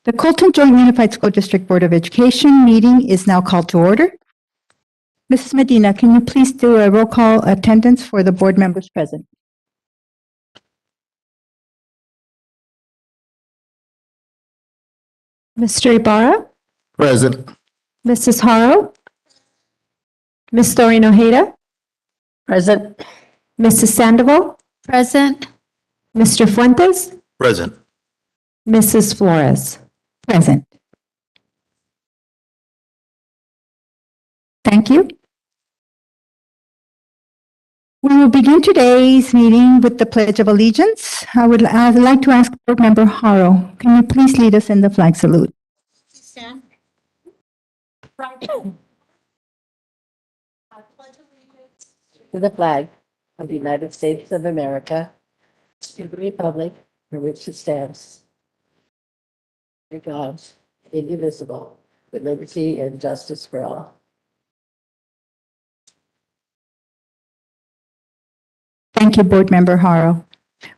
The Colton Joint Unified School District Board of Education meeting is now called to order. Mrs. Medina, can you please do a roll call attendance for the board members present? Mr. Ibarra? Present. Mrs. Haro? Ms. Doreen Ojeda? Present. Mrs. Sandoval? Present. Mr. Fuentes? Present. Mrs. Flores? Present. Thank you. We will begin today's meeting with the Pledge of Allegiance. I'd like to ask Board Member Haro, can you please lead us in the flag salute? Stand. To the flag of the United States of America, to the republic for which it stands, under God, indivisible, with liberty and justice for all. Thank you, Board Member Haro.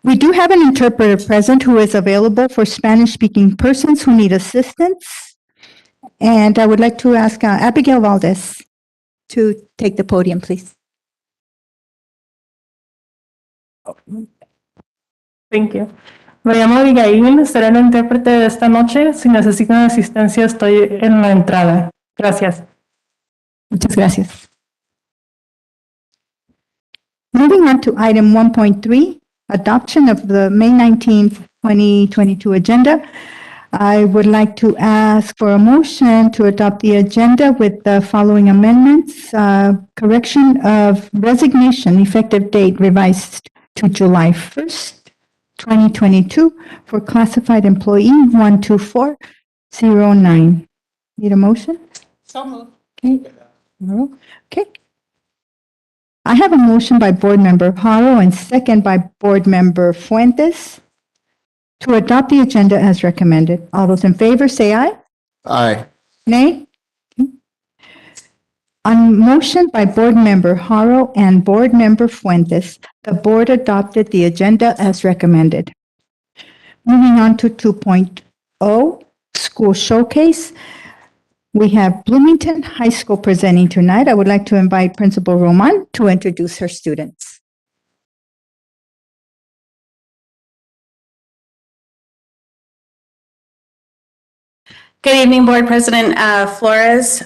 We do have an interpreter present who is available for Spanish-speaking persons who need assistance. And I would like to ask Abigail Valdez to take the podium, please. Thank you. Me llamo Abigail, seré la intérprete de esta noche. Si necesitan asistencia, estoy en la entrada. Gracias. Muchas gracias. Moving on to item 1.3, adoption of the May 19th, 2022 agenda. I would like to ask for a motion to adopt the agenda with the following amendments. Correction of resignation effective date revised to July 1st, 2022 for classified employee 12409. Need a motion? So moved. Okay. No? Okay. I have a motion by Board Member Haro and second by Board Member Fuentes to adopt the agenda as recommended. All those in favor say aye. Aye. Nay? Okay. On motion by Board Member Haro and Board Member Fuentes, the board adopted the agenda as recommended. Moving on to 2.0, School Showcase. We have Bloomington High School presenting tonight. I would like to invite Principal Roman to introduce her students. Good evening, Board President Flores,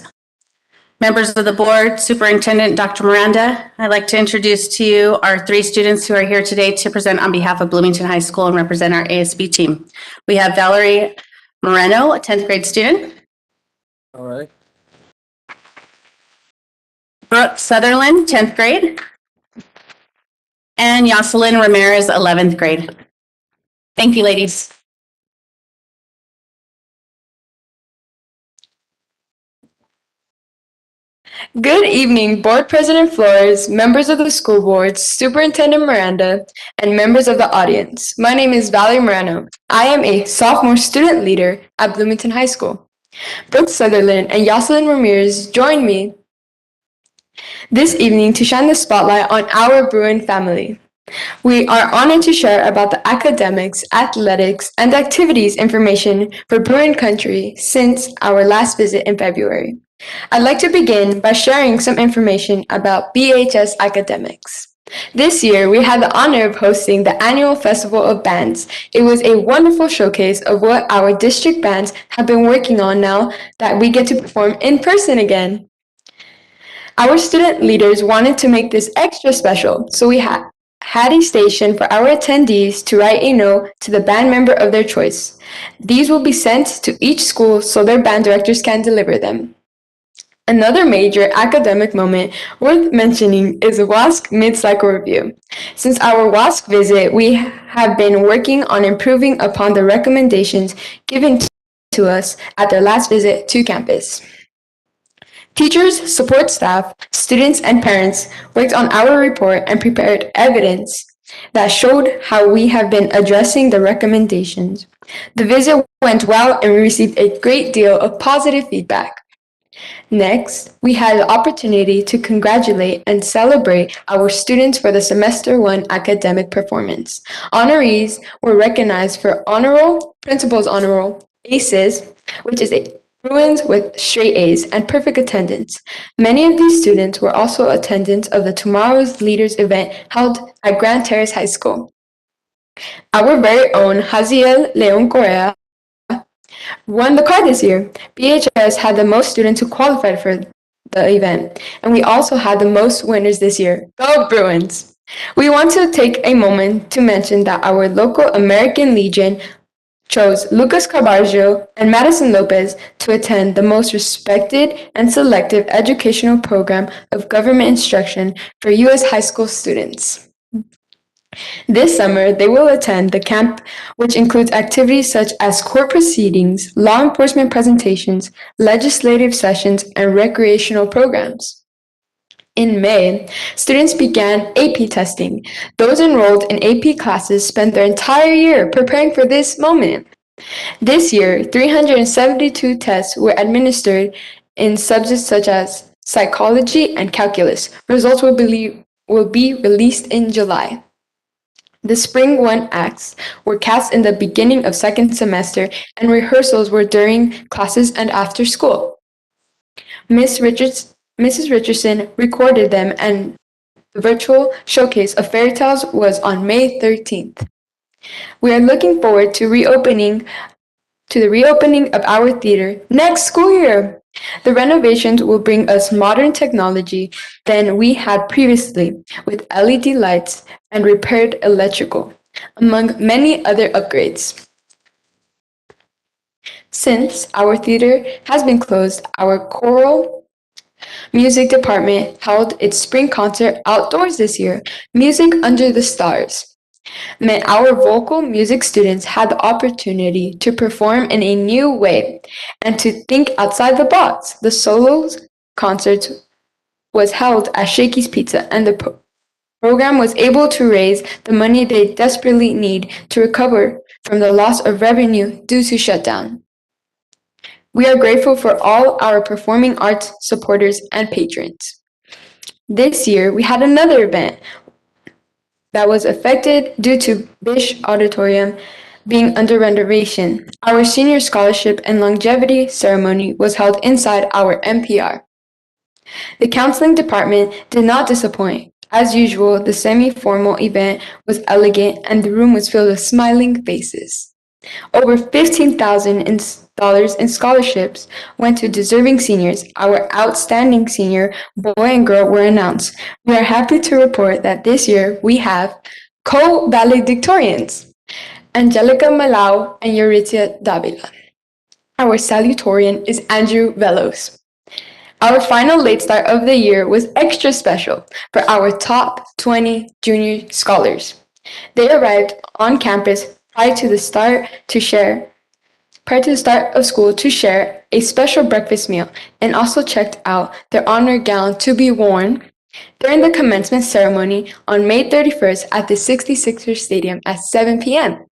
members of the board, Superintendent Dr. Miranda. I'd like to introduce to you our three students who are here today to present on behalf of Bloomington High School and represent our ASB team. We have Valerie Moreno, a 10th grade student. All right. Brooke Sutherland, 10th grade. And Jocelyn Ramirez, 11th grade. Thank you, ladies. Good evening, Board President Flores, members of the school board, Superintendent Miranda, and members of the audience. My name is Valerie Moreno. I am a sophomore student leader at Bloomington High School. Brooke Sutherland and Jocelyn Ramirez join me this evening to shine the spotlight on our Bruin family. We are honored to share about the academics, athletics, and activities information for Bruin Country since our last visit in February. I'd like to begin by sharing some information about BHS academics. This year, we had the honor of hosting the annual Festival of Bands. It was a wonderful showcase of what our district bands have been working on now that we get to perform in person again. Our student leaders wanted to make this extra special, so we had a station for our attendees to write a note to the band member of their choice. These will be sent to each school so their band directors can deliver them. Another major academic moment worth mentioning is the WASC mid-cycle review. Since our WASC visit, we have been working on improving upon the recommendations given to us at their last visit to campus. Teachers, support staff, students, and parents worked on our report and prepared evidence that showed how we have been addressing the recommendations. The visit went well and we received a great deal of positive feedback. Next, we had the opportunity to congratulate and celebrate our students for the Semester 1 academic performance. Honorees were recognized for Principal's Honor Roll, ACEs, which is a Bruins with straight A's and perfect attendance. Many of these students were also attendants of the Tomorrow's Leaders event held at Grand Terrace High School. Our very own Haziel Leon Correa won the car this year. BHS had the most students who qualified for the event, and we also had the most winners this year. Go Bruins! We want to take a moment to mention that our local American Legion chose Lucas Carballo and Madison Lopez to attend the most respected and selective educational program of government instruction for U.S. high school students. This summer, they will attend the camp, which includes activities such as court proceedings, law enforcement presentations, legislative sessions, and recreational programs. In May, students began AP testing. Those enrolled in AP classes spent their entire year preparing for this moment. This year, 372 tests were administered in subjects such as psychology and calculus. Results will be released in July. The Spring 1 acts were cast in the beginning of second semester, and rehearsals were during classes and after school. Mrs. Richardson recorded them, and the virtual showcase of fairy tales was on May 13th. We are looking forward to the reopening of our theater next school year. The renovations will bring us modern technology than we had previously, with LED lights and repaired electrical, among many other upgrades. Since our theater has been closed, our choral music department held its spring concert outdoors this year. Music Under the Stars meant our vocal music students had the opportunity to perform in a new way and to think outside the box. The solos concert was held at Shakey's Pizza, and the program was able to raise the money they desperately need to recover from the loss of revenue due to shutdown. We are grateful for all our performing arts supporters and patrons. This year, we had another event that was affected due to Bish Auditorium being under renovation. Our senior scholarship and longevity ceremony was held inside our MPR. The counseling department did not disappoint. As usual, the semi-formal event was elegant and the room was filled with smiling faces. Over $15,000 in scholarships went to deserving seniors. Our outstanding senior boy and girl were announced. We are happy to report that this year we have co-valedictorians, Angelica Malau and Euritia Davila. Our salutatorian is Andrew Velos. Our final late start of the year was extra special for our top 20 junior scholars. They arrived on campus prior to the start of school to share a special breakfast meal, and also checked out their honor gown to be worn during the commencement ceremony on May 31st at the 66ers Stadium at 7 p.m.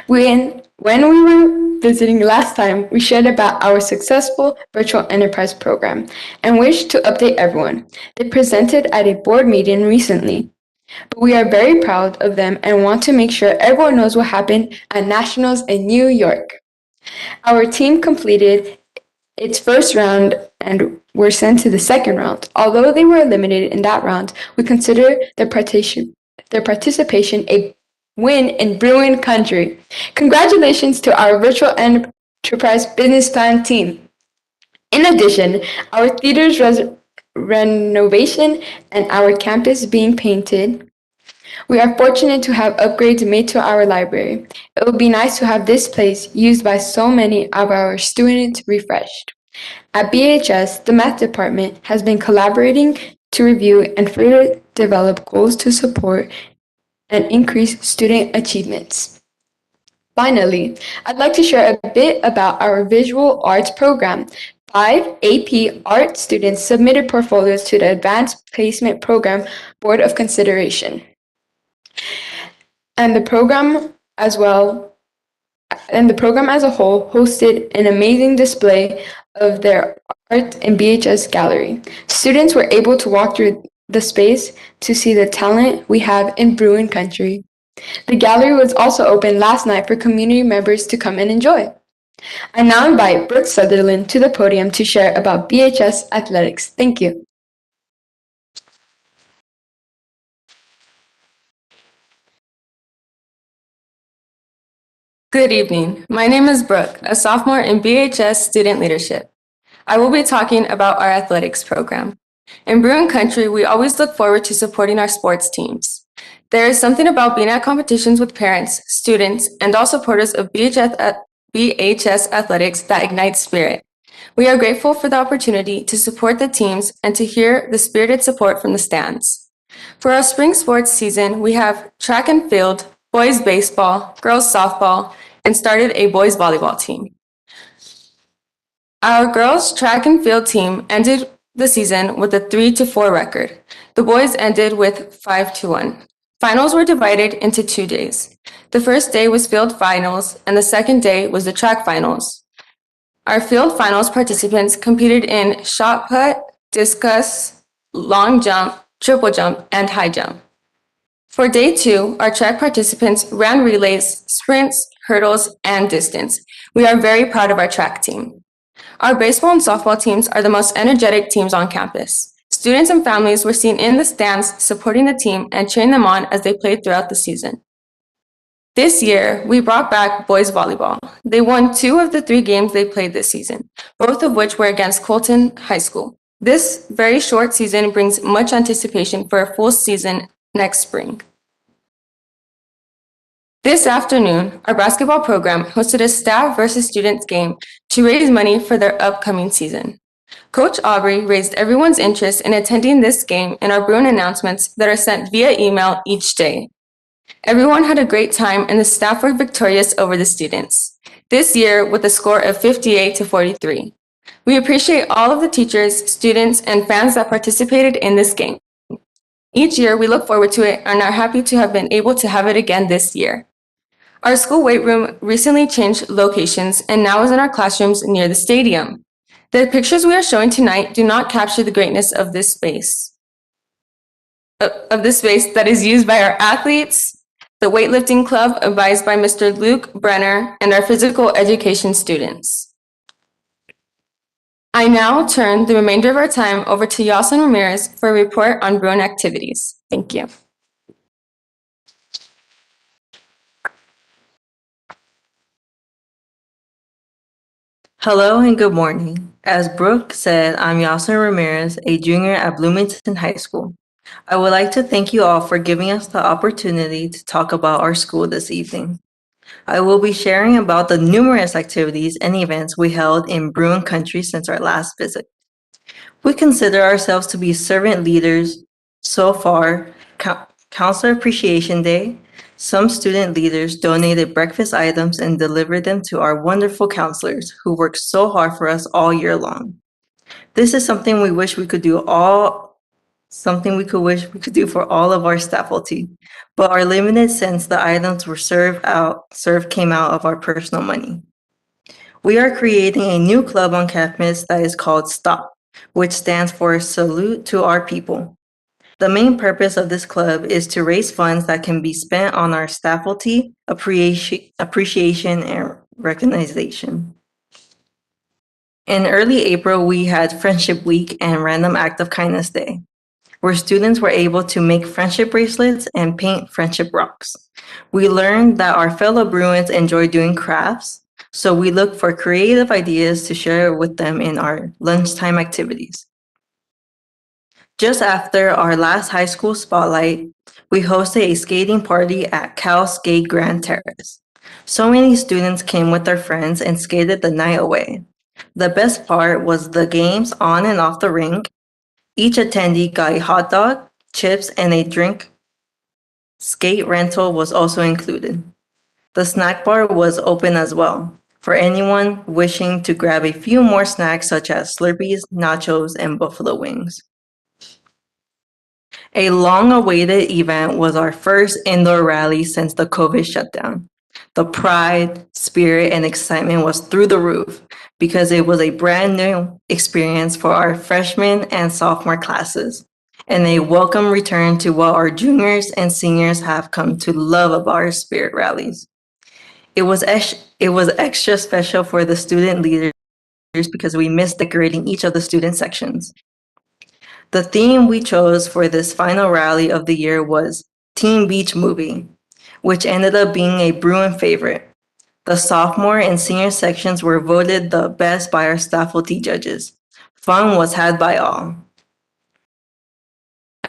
When we were visiting last time, we shared about our successful virtual enterprise program and wished to update everyone. They presented at a board meeting recently. But we are very proud of them and want to make sure everyone knows what happened at Nationals in New York. Our team completed its first round and were sent to the second round. Although they were eliminated in that round, we consider their participation a win in Bruin country. Congratulations to our virtual enterprise business plan team. In addition, our theater's renovation and our campus being painted. We are fortunate to have upgrades made to our library. It would be nice to have this place used by so many of our students refreshed. At BHS, the math department has been collaborating to review and further develop goals to support and increase student achievements. Finally, I'd like to share a bit about our visual arts program. 5 AP art students submitted portfolios to the Advanced Placement Program Board of Consideration. And the program as a whole hosted an amazing display of their art in BHS Gallery. Students were able to walk through the space to see the talent we have in Bruin country. The gallery was also open last night for community members to come and enjoy. I now invite Brooke Sutherland to the podium to share about BHS athletics. Thank you. Good evening. My name is Brooke, a sophomore in BHS Student Leadership. I will be talking about our athletics program. In Bruin Country, we always look forward to supporting our sports teams. There is something about being at competitions with parents, students, and all supporters of BHS athletics that ignites spirit. We are grateful for the opportunity to support the teams and to hear the spirited support from the stands. For our spring sports season, we have track and field, boys baseball, girls softball, and started a boys volleyball team. Our girls track and field team ended the season with a 3-4 record. The boys ended with 5-1. Finals were divided into 2 days. The first day was field finals, and the second day was the track finals. Our field finals participants competed in shot put, discus, long jump, triple jump, and high jump. For day 2, our track participants ran relays, sprints, hurdles, and distance. We are very proud of our track team. Our baseball and softball teams are the most energetic teams on campus. Students and families were seen in the stands supporting the team and cheering them on as they played throughout the season. This year, we brought back boys volleyball. They won 2 of the 3 games they played this season, both of which were against Colton High School. This very short season brings much anticipation for a full season next spring. This afternoon, our basketball program hosted a staff versus students game to raise money for their upcoming season. Coach Aubrey raised everyone's interest in attending this game in our Bruin announcements that are sent via email each day. Everyone had a great time and the staff were victorious over the students, this year with a score of 58-43. We appreciate all of the teachers, students, and fans that participated in this game. Each year, we look forward to it and are happy to have been able to have it again this year. Our school weight room recently changed locations and now is in our classrooms near the stadium. The pictures we are showing tonight do not capture the greatness of this space. That is used by our athletes, the weightlifting club advised by Mr. Luke Brenner, and our physical education students. I now turn the remainder of our time over to Yoselin Ramirez for a report on Bruin activities. Thank you. Hello and good morning. As Brooke said, I'm Yoselin Ramirez, a junior at Bloomington High School. I would like to thank you all for giving us the opportunity to talk about our school this evening. I will be sharing about the numerous activities and events we held in Bruin Country since our last visit. We consider ourselves to be servant leaders so far. Counselor Appreciation Day, some student leaders donated breakfast items and delivered them to our wonderful counselors who work so hard for us all year long. This is something we wish we could do for all of our faculty, but are limited since the items were came out of our personal money. We are creating a new club on campus that is called STOP, which stands for Salute to Our People. The main purpose of this club is to raise funds that can be spent on our faculty appreciation and recognition. In early April, we had Friendship Week and Random Act of Kindness Day, where students were able to make friendship bracelets and paint friendship rocks. We learned that our fellow Bruins enjoy doing crafts, so we look for creative ideas to share with them in our lunchtime activities. Just after our last high school spotlight, we hosted a skating party at Cal Skate Grand Terrace. So many students came with their friends and skated the night away. The best part was the games on and off the rink. Each attendee got a hot dog, chips, and a drink. Skate rental was also included. The snack bar was open as well for anyone wishing to grab a few more snacks such as Slurpees, nachos, and buffalo wings. A long-awaited event was our first indoor rally since the COVID shutdown. The pride, spirit, and excitement was through the roof because it was a brand new experience for our freshman and sophomore classes, and a welcome return to what our juniors and seniors have come to love about our spirit rallies. It was extra special for the student leaders because we missed decorating each of the student sections. The theme we chose for this final rally of the year was Teen Beach Movie, which ended up being a Bruin favorite. The sophomore and senior sections were voted the best by our faculty judges. Fun was had by all.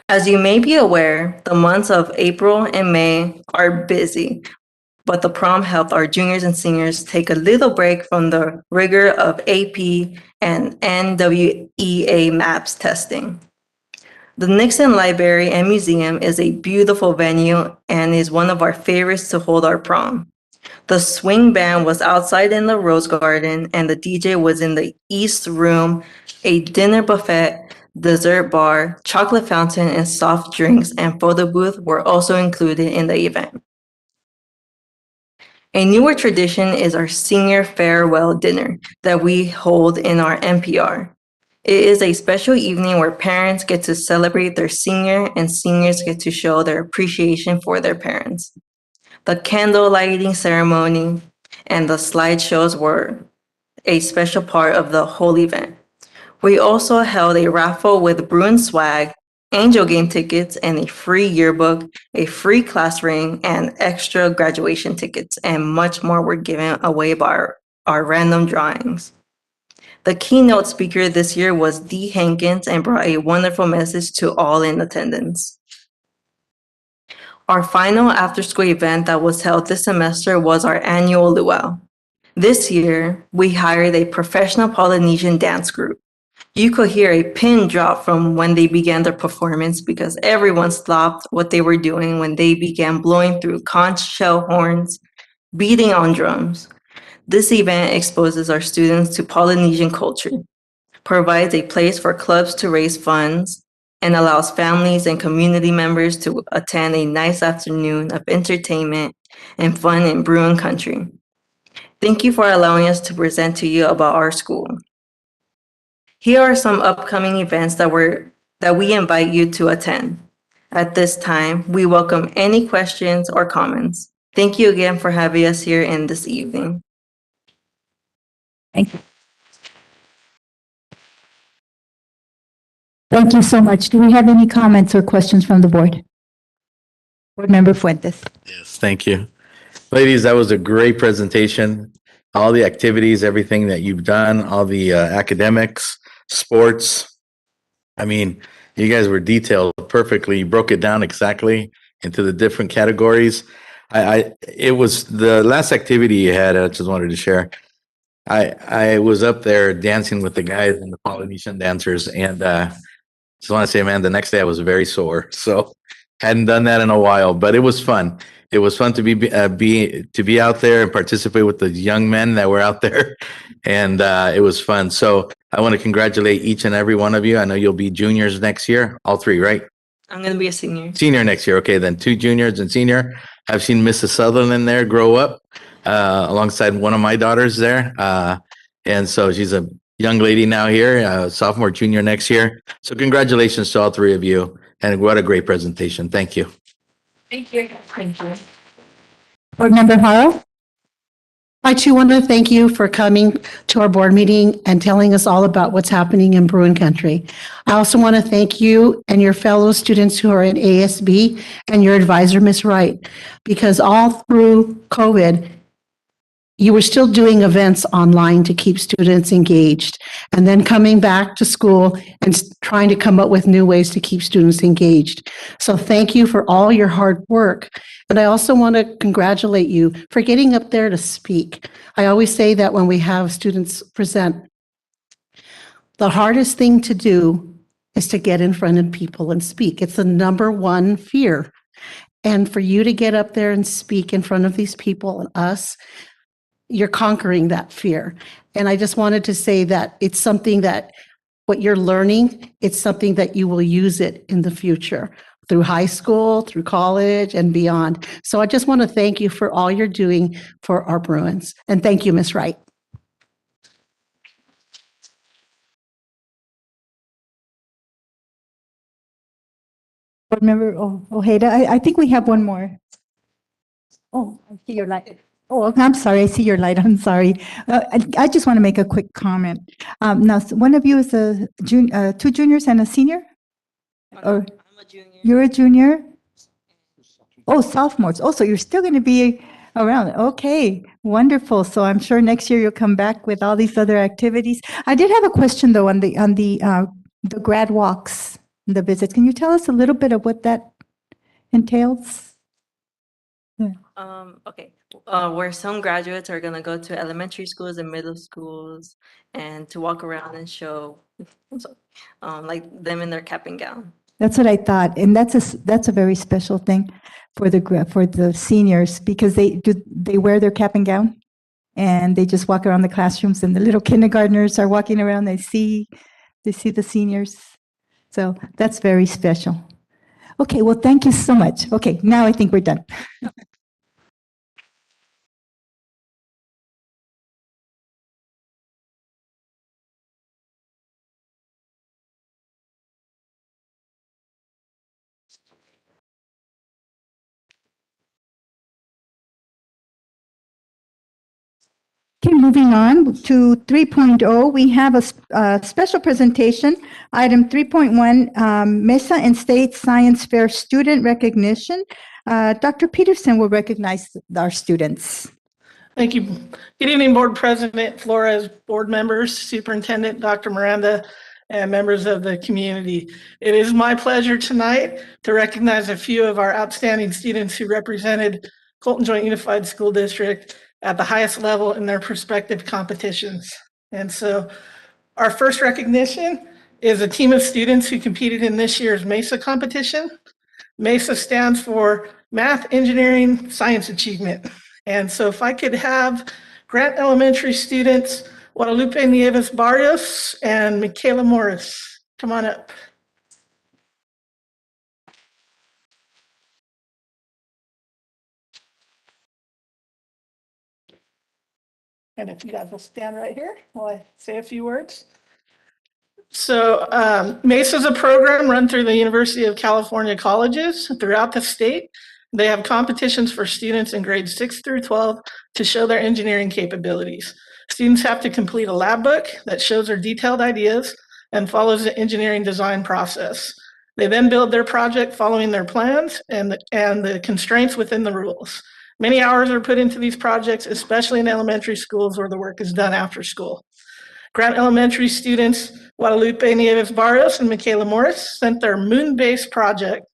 As you may be aware, the months of April and May are busy, but the prom helped our juniors and seniors take a little break from the rigor of AP and NWEA MAPS testing. The Nixon Library and Museum is a beautiful venue and is one of our favorites to hold our prom. The swing band was outside in the Rose Garden and the DJ was in the East Room. A dinner buffet, dessert bar, chocolate fountain, and soft drinks and photo booth were also included in the event. A newer tradition is our senior farewell dinner that we hold in our NPR. It is a special evening where parents get to celebrate their senior and seniors get to show their appreciation for their parents. The candle lighting ceremony and the slideshows were a special part of the whole event. We also held a raffle with Bruin swag, Angel Game tickets, and a free yearbook, a free class ring, and extra graduation tickets, and much more were given away by our random drawings. The keynote speaker this year was Dee Hankins and brought a wonderful message to all in attendance. Our final after-school event that was held this semester was our annual luau. This year, we hired a professional Polynesian dance group. You could hear a pin drop from when they began their performance because everyone stopped what they were doing when they began blowing through conch shell horns, beating on drums. This event exposes our students to Polynesian culture, provides a place for clubs to raise funds, and allows families and community members to attend a nice afternoon of entertainment and fun in Bruin country. Thank you for allowing us to present to you about our school. Here are some upcoming events that we invite you to attend. At this time, we welcome any questions or comments. Thank you again for having us here in this evening. Thank you. Thank you so much. Do we have any comments or questions from the board? Board Member Fuentes. Yes, thank you. Ladies, that was a great presentation. All the activities, everything that you've done, all the academics, sports. I mean, you guys were detailed perfectly. You broke it down exactly into the different categories. It was the last activity you had, I just wanted to share. I was up there dancing with the guys and the Polynesian dancers, and just want to say, man, the next day I was very sore. So hadn't done that in a while, but it was fun. It was fun to be out there and participate with the young men that were out there, and it was fun. So I want to congratulate each and every one of you. I know you'll be juniors next year, all three, right? I'm going to be a senior. Senior next year. Okay, then 2 juniors and senior. I've seen Mrs. Sutherland there grow up alongside one of my daughters there. And so she's a young lady now here, sophomore, junior next year. So congratulations to all three of you. And what a great presentation. Thank you. Thank you. Thank you. Board Member Haro? I too want to thank you for coming to our board meeting and telling us all about what's happening in Bruin Country. I also want to thank you and your fellow students who are in ASB and your advisor, Ms. Wright, because all through COVID, you were still doing events online to keep students engaged, and then coming back to school and trying to come up with new ways to keep students engaged. So thank you for all your hard work. And I also want to congratulate you for getting up there to speak. I always say that when we have students present, the hardest thing to do is to get in front of people and speak. It's the number one fear. And for you to get up there and speak in front of these people and us, you're conquering that fear. And I just wanted to say that it's something that what you're learning, it's something that you will use it in the future through high school, through college and beyond. So I just want to thank you for all you're doing for our Bruins. And thank you, Ms. Wright. Board Member Ojeda, I think we have one more. Oh, I see your light. Oh, I'm sorry. I see your light. I'm sorry. I just want to make a quick comment. Now, one of you is a two juniors and a senior? Or I'm a junior. you're a junior? Oh, sophomores. Oh, so you're still going to be around. Okay, wonderful. So I'm sure next year you'll come back with all these other activities. I did have a question though on the grad walks, the visits. Can you tell us a little bit of what that entails? Okay. Where some graduates are gonna go to elementary schools and middle schools and to walk around and show, I'm sorry, like them in their cap and gown. That's what I thought, and that's a very special thing for for the seniors because they wear their cap and gown, and they just walk around the classrooms, and the little kindergartners are walking around. They see the seniors, so that's very special. Okay, well, thank you so much. Okay, now I think we're done. Okay, moving on to 3.0, we have a special presentation, item 3.1, Mesa and State Science Fair student recognition. Dr. Peterson will recognize our students. Thank you. Good evening, Board President Flores, board members, Superintendent Dr. Miranda, and members of the community. It is my pleasure tonight to recognize a few of our outstanding students who represented Colton Joint Unified School District at the highest level in their respective competitions. And so our first recognition is a team of students who competed in this year's MESA competition. MESA stands for Math, Engineering, Science Achievement. And so if I could have Grant Elementary students, Guadalupe Nieves Barrios and Michaela Morris, come on up. And if you guys will stand right here while I say a few words. So MESA is a program run through the University of California colleges throughout the state. They have competitions for students in grades 6 through 12 to show their engineering capabilities. Students have to complete a lab book that shows their detailed ideas and follows the engineering design process. They then build their project following their plans and the constraints within the rules. Many hours are put into these projects, especially in elementary schools where the work is done after school. Grant Elementary students Guadalupe Nieves Barrios and Michaela Morris sent their moon-based project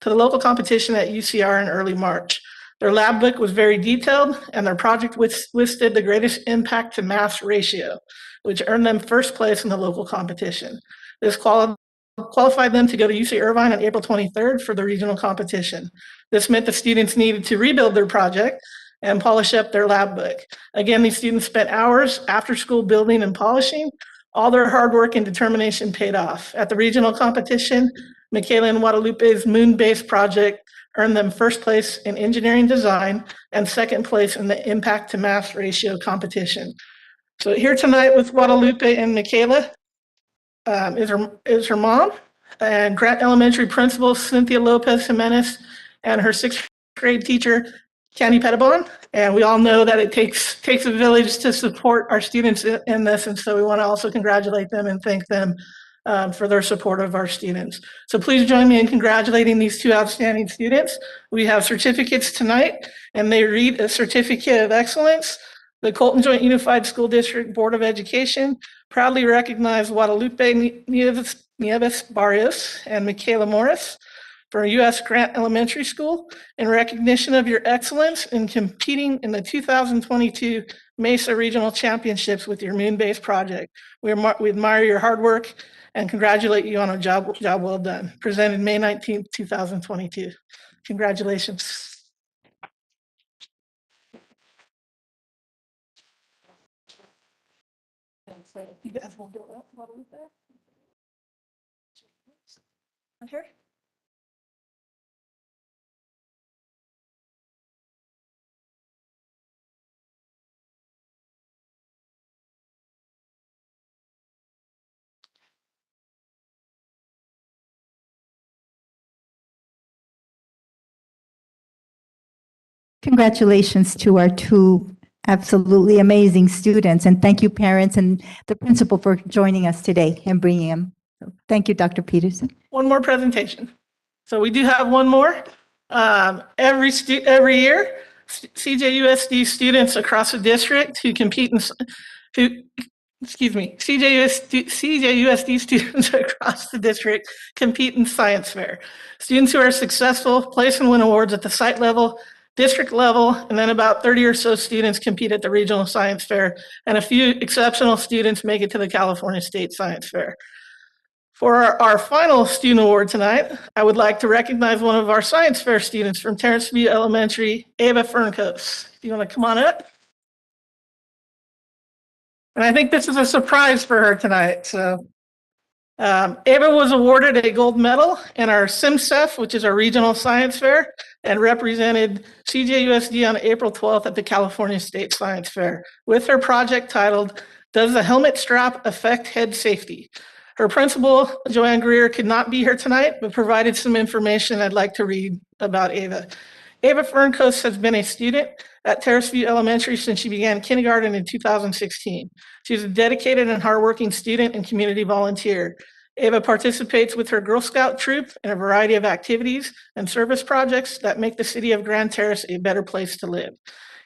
to the local competition at UCR in early March. Their lab book was very detailed, and their project listed the greatest impact to mass ratio, which earned them first place in the local competition. This qualified them to go to UC Irvine on April 23rd for the regional competition. This meant the students needed to rebuild their project and polish up their lab book. Again, these students spent hours after school building and polishing. All their hard work and determination paid off. At the regional competition, Michaela and Guadalupe's moon-based project earned them first place in engineering design and second place in the impact to mass ratio competition. So here tonight with Guadalupe and Michaela is her mom and Grant Elementary principal Cynthia Lopez Jimenez and her sixth grade teacher Candy Pettibon, and we all know that it takes a village to support our students in this, and so we want to also congratulate them and thank them for their support of our students. So please join me in congratulating these two outstanding students. We have certificates tonight, and they read a Certificate of Excellence. The Colton Joint Unified School District Board of Education proudly recognized Guadalupe Nieves Barrios and Michaela Morris for U.S. Grant Elementary School in recognition of your excellence in competing in the 2022 MESA Regional Championships with your moon-based project. We admire your hard work and congratulate you on a job well done. Presented May 19th, 2022. Congratulations. You guys will go up a little bit. Here. Congratulations to our two absolutely amazing students. And thank you, parents and the principal, for joining us today and bringing them. So thank you, Dr. Peterson. One more presentation. So we do have one more. Every year, CJUSD students across the district who compete in, CJUSD students across the district compete in science fair. Students who are successful place and win awards at the site level, district level, and then about 30 or so students compete at the regional science fair, and a few exceptional students make it to the California State Science Fair. For our final student award tonight, I would like to recognize one of our science fair students from Terrace View Elementary, Ava Fernkos. Do you want to come on up? And I think this is a surprise for her tonight. So Ava was awarded a gold medal in our SimCef, which is our regional science fair, and represented CJUSD on April 12th at the California State Science Fair with her project titled, "Does the Helmet Strap Affect Head Safety?" Her principal, Joanne Greer, could not be here tonight, but provided some information I'd like to read about Ava. Ava Fernkos has been a student at Terrace View Elementary since she began kindergarten in 2016. She's a dedicated and hardworking student and community volunteer. Ava participates with her Girl Scout troop in a variety of activities and service projects that make the city of Grand Terrace a better place to live.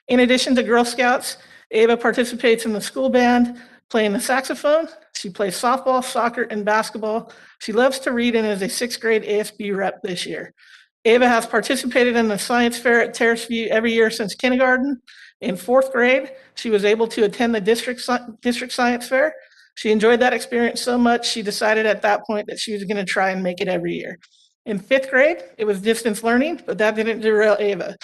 In addition to Girl Scouts, Ava participates in the school band, playing the saxophone. She plays softball, soccer, and basketball. She loves to read and is a 6th grade ASB rep this year. Ava has participated in the science fair at Terrace View every year since kindergarten. In 4th grade, she was able to attend the district science fair. She enjoyed that experience so much, she decided at that point that she was going to try and make it every year. In 5th grade, it was distance learning, but that didn't derail Ava.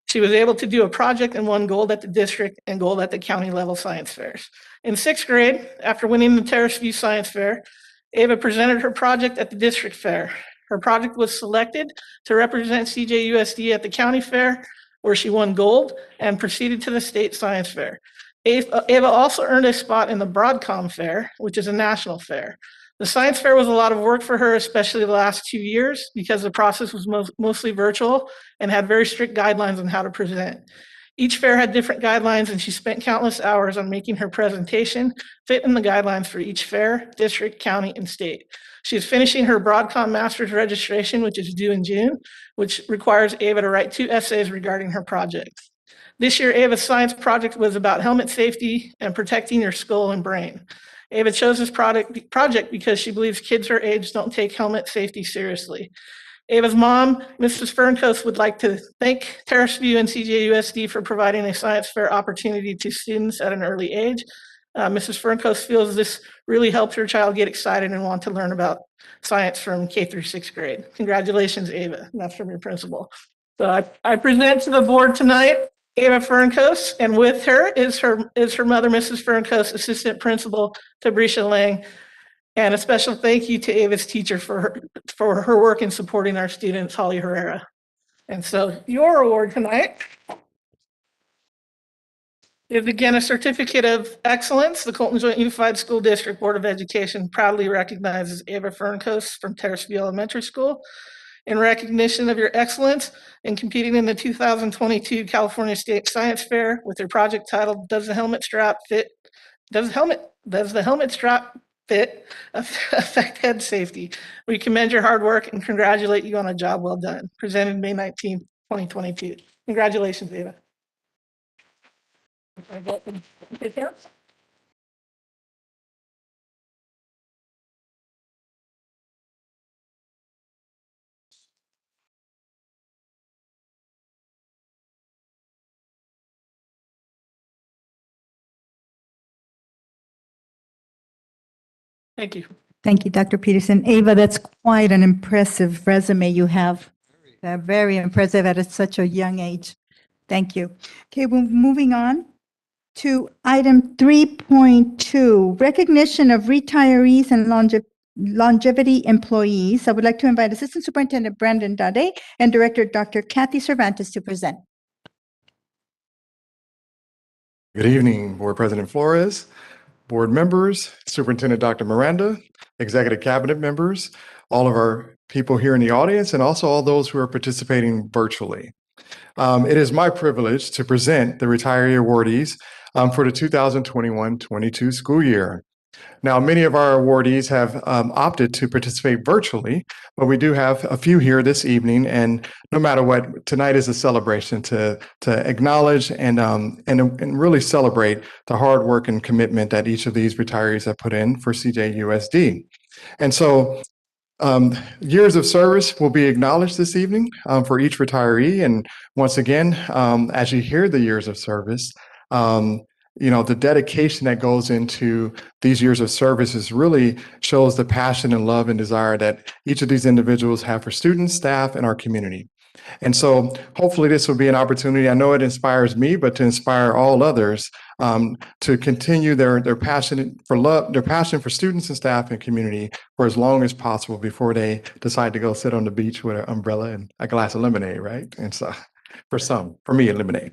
She was able to do a project and won gold at the district and gold at the county level science fairs. In 6th grade, after winning the Terrace View Science Fair, Ava presented her project at the district fair. Her project was selected to represent CJUSD at the county fair, where she won gold and proceeded to the state science fair. Ava also earned a spot in the Broadcom Fair, which is a national fair. The science fair was a lot of work for her, especially the last 2 years, because the process was mostly virtual and had very strict guidelines on how to present. Each fair had different guidelines, and she spent countless hours on making her presentation fit in the guidelines for each fair, district, county, and state. She is finishing her Broadcom Master's registration, which is due in June, which requires Ava to write 2 essays regarding her project. This year, Ava's science project was about helmet safety and protecting your skull and brain. Ava chose this project because she believes kids her age don't take helmet safety seriously. Ava's mom, Mrs. Fernkos, would like to thank Terrace View and CJUSD for providing a science fair opportunity to students at an early age. Mrs. Fernkos feels this really helped her child get excited and want to learn about science from K through 6th grade. Congratulations, Ava. And that's from your principal. So I present to the board tonight Ava Fernkos, and with her is her mother, Mrs. Fernkos, assistant principal, Tabrisha Lang. And a special thank you to Ava's teacher for her work in supporting our students, Holly Herrera. And so your award tonight is again a certificate of excellence. The Colton Joint Unified School District Board of Education proudly recognizes Ava Fernkos from Terrace View Elementary School in recognition of your excellence in competing in the 2022 California State Science Fair with your project titled, Does the Helmet Strap Fit Affect Head Safety? We commend your hard work and congratulate you on a job well done. Presented May 19, 2022. Congratulations, Ava. Thank you. Thank you, Dr. Peterson. Ava, that's quite an impressive resume you have. Very impressive at such a young age. Thank you. Okay, we're moving on to item 3.2, recognition of retirees and longevity employees. I would like to invite Assistant Superintendent Brandon Dade and Director Dr. Kathy Cervantes to present. Good evening, Board President Flores, board members, Superintendent Dr. Miranda, executive cabinet members, all of our people here in the audience, and also all those who are participating virtually. It is my privilege to present the retiree awardees for the 2021-22 school year. Now, many of our awardees have opted to participate virtually, but we do have a few here this evening. And no matter what, tonight is a celebration to acknowledge and really celebrate the hard work and commitment that each of these retirees have put in for CJUSD. And so years of service will be acknowledged this evening for each retiree. And once again, as you hear the years of service, the dedication that goes into these years of service is really shows the passion and love and desire that each of these individuals have for students, staff, and our community. And so hopefully this will be an opportunity. I know it inspires me, but to inspire all others to continue their passion for students and staff and community for as long as possible before they decide to go sit on the beach with an umbrella and a glass of lemonade, right? And so for me, lemonade.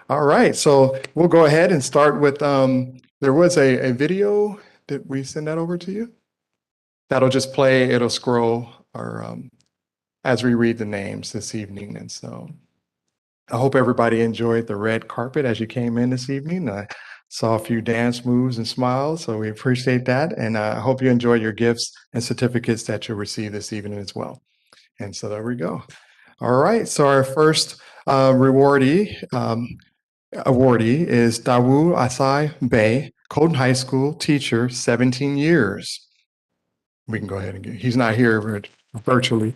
All right, so we'll go ahead and start with, there was a video. Did we send that over to you? That'll just play, it'll scroll or as we read the names this evening. And so I hope everybody enjoyed the red carpet as you came in this evening. I saw a few dance moves and smiles, so we appreciate that. And I hope you enjoy your gifts and certificates that you'll receive this evening as well. And so there we go. All right, so our first awardee is Dawu Asai Bey, Colton High School teacher, 17 years. We can go ahead and he's not here virtually.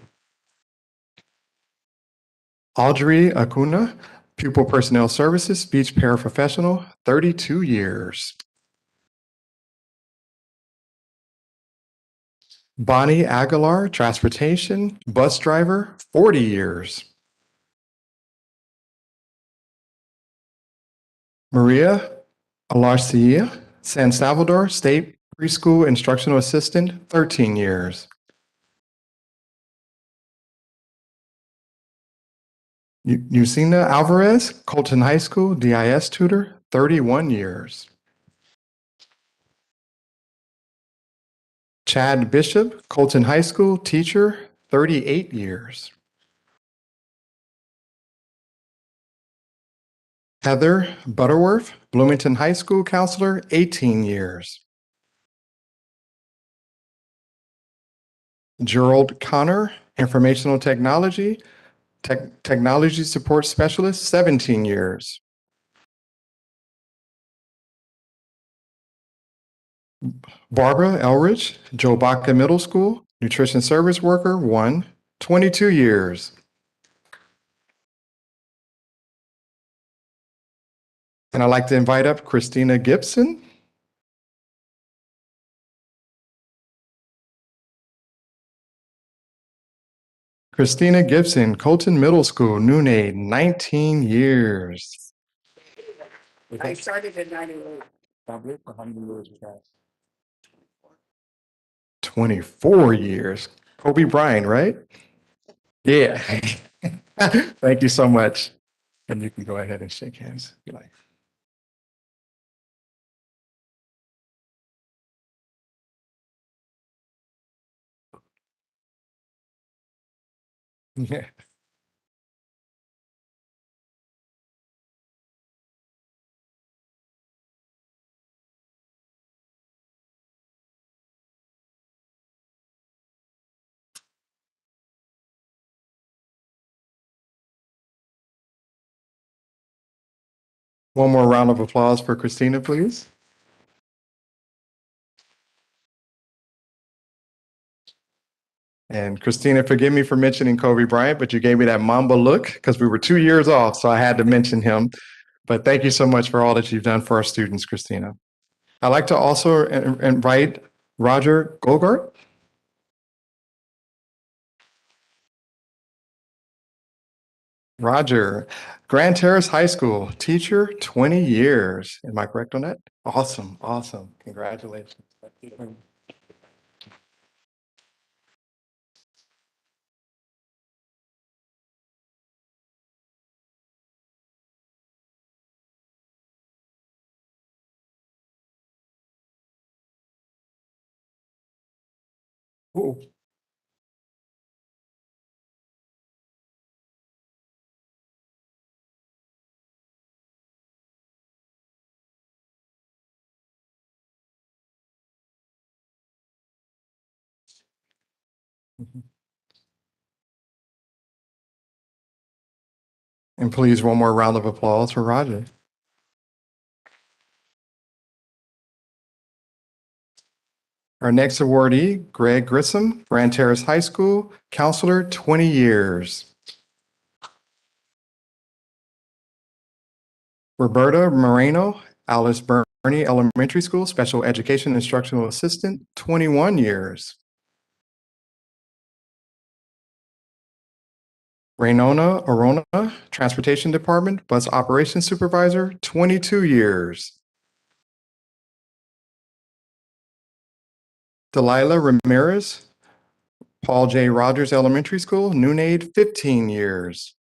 Audrey Acuna, Pupil Personnel Services, speech paraprofessional, 32 years. Bonnie Aguilar, transportation, bus driver, 40 years. Maria Alarcia, San Salvador, state preschool instructional assistant, 13 years. Yusina Alvarez, Colton High School, DIS tutor, 31 years. Chad Bishop, Colton High School, teacher, 38 years. Heather Butterworth, Bloomington High School counselor, 18 years. Gerald Connor, informational technology, technology support specialist, 17 years. Barbara Elrich, Joe Baca Middle School, nutrition service worker, 1, 22 years. And I'd like to invite up Christina Gibson. Christina Gibson, Colton Middle School, noon aide, 19 years. I started in 98. 24 years. Kobe Bryant, right? Yeah. Thank you so much. And you can go ahead and shake hands if you like. Yeah. One more round of applause for Christina, please. And Christina, forgive me for mentioning Kobe Bryant, but you gave me that Mamba look because we were 2 years off, so I had to mention him. But thank you so much for all that you've done for our students, Christina. I'd like to also invite Roger Gogart. Roger, Grand Terrace High School, teacher, 20 years. Am I correct on that? Awesome, awesome. Congratulations. Ooh. And please, one more round of applause for Roger. Our next awardee, Greg Grissom, Grand Terrace High School, counselor, 20 years. Roberta Moreno, Alice Burney Elementary School, Special Education Instructional Assistant, 21 years. Raynona Arona, Transportation Department, Bus Operations Supervisor, 22 years. Delilah Ramirez, Paul J. Rogers Elementary School, noon aide, 15 years.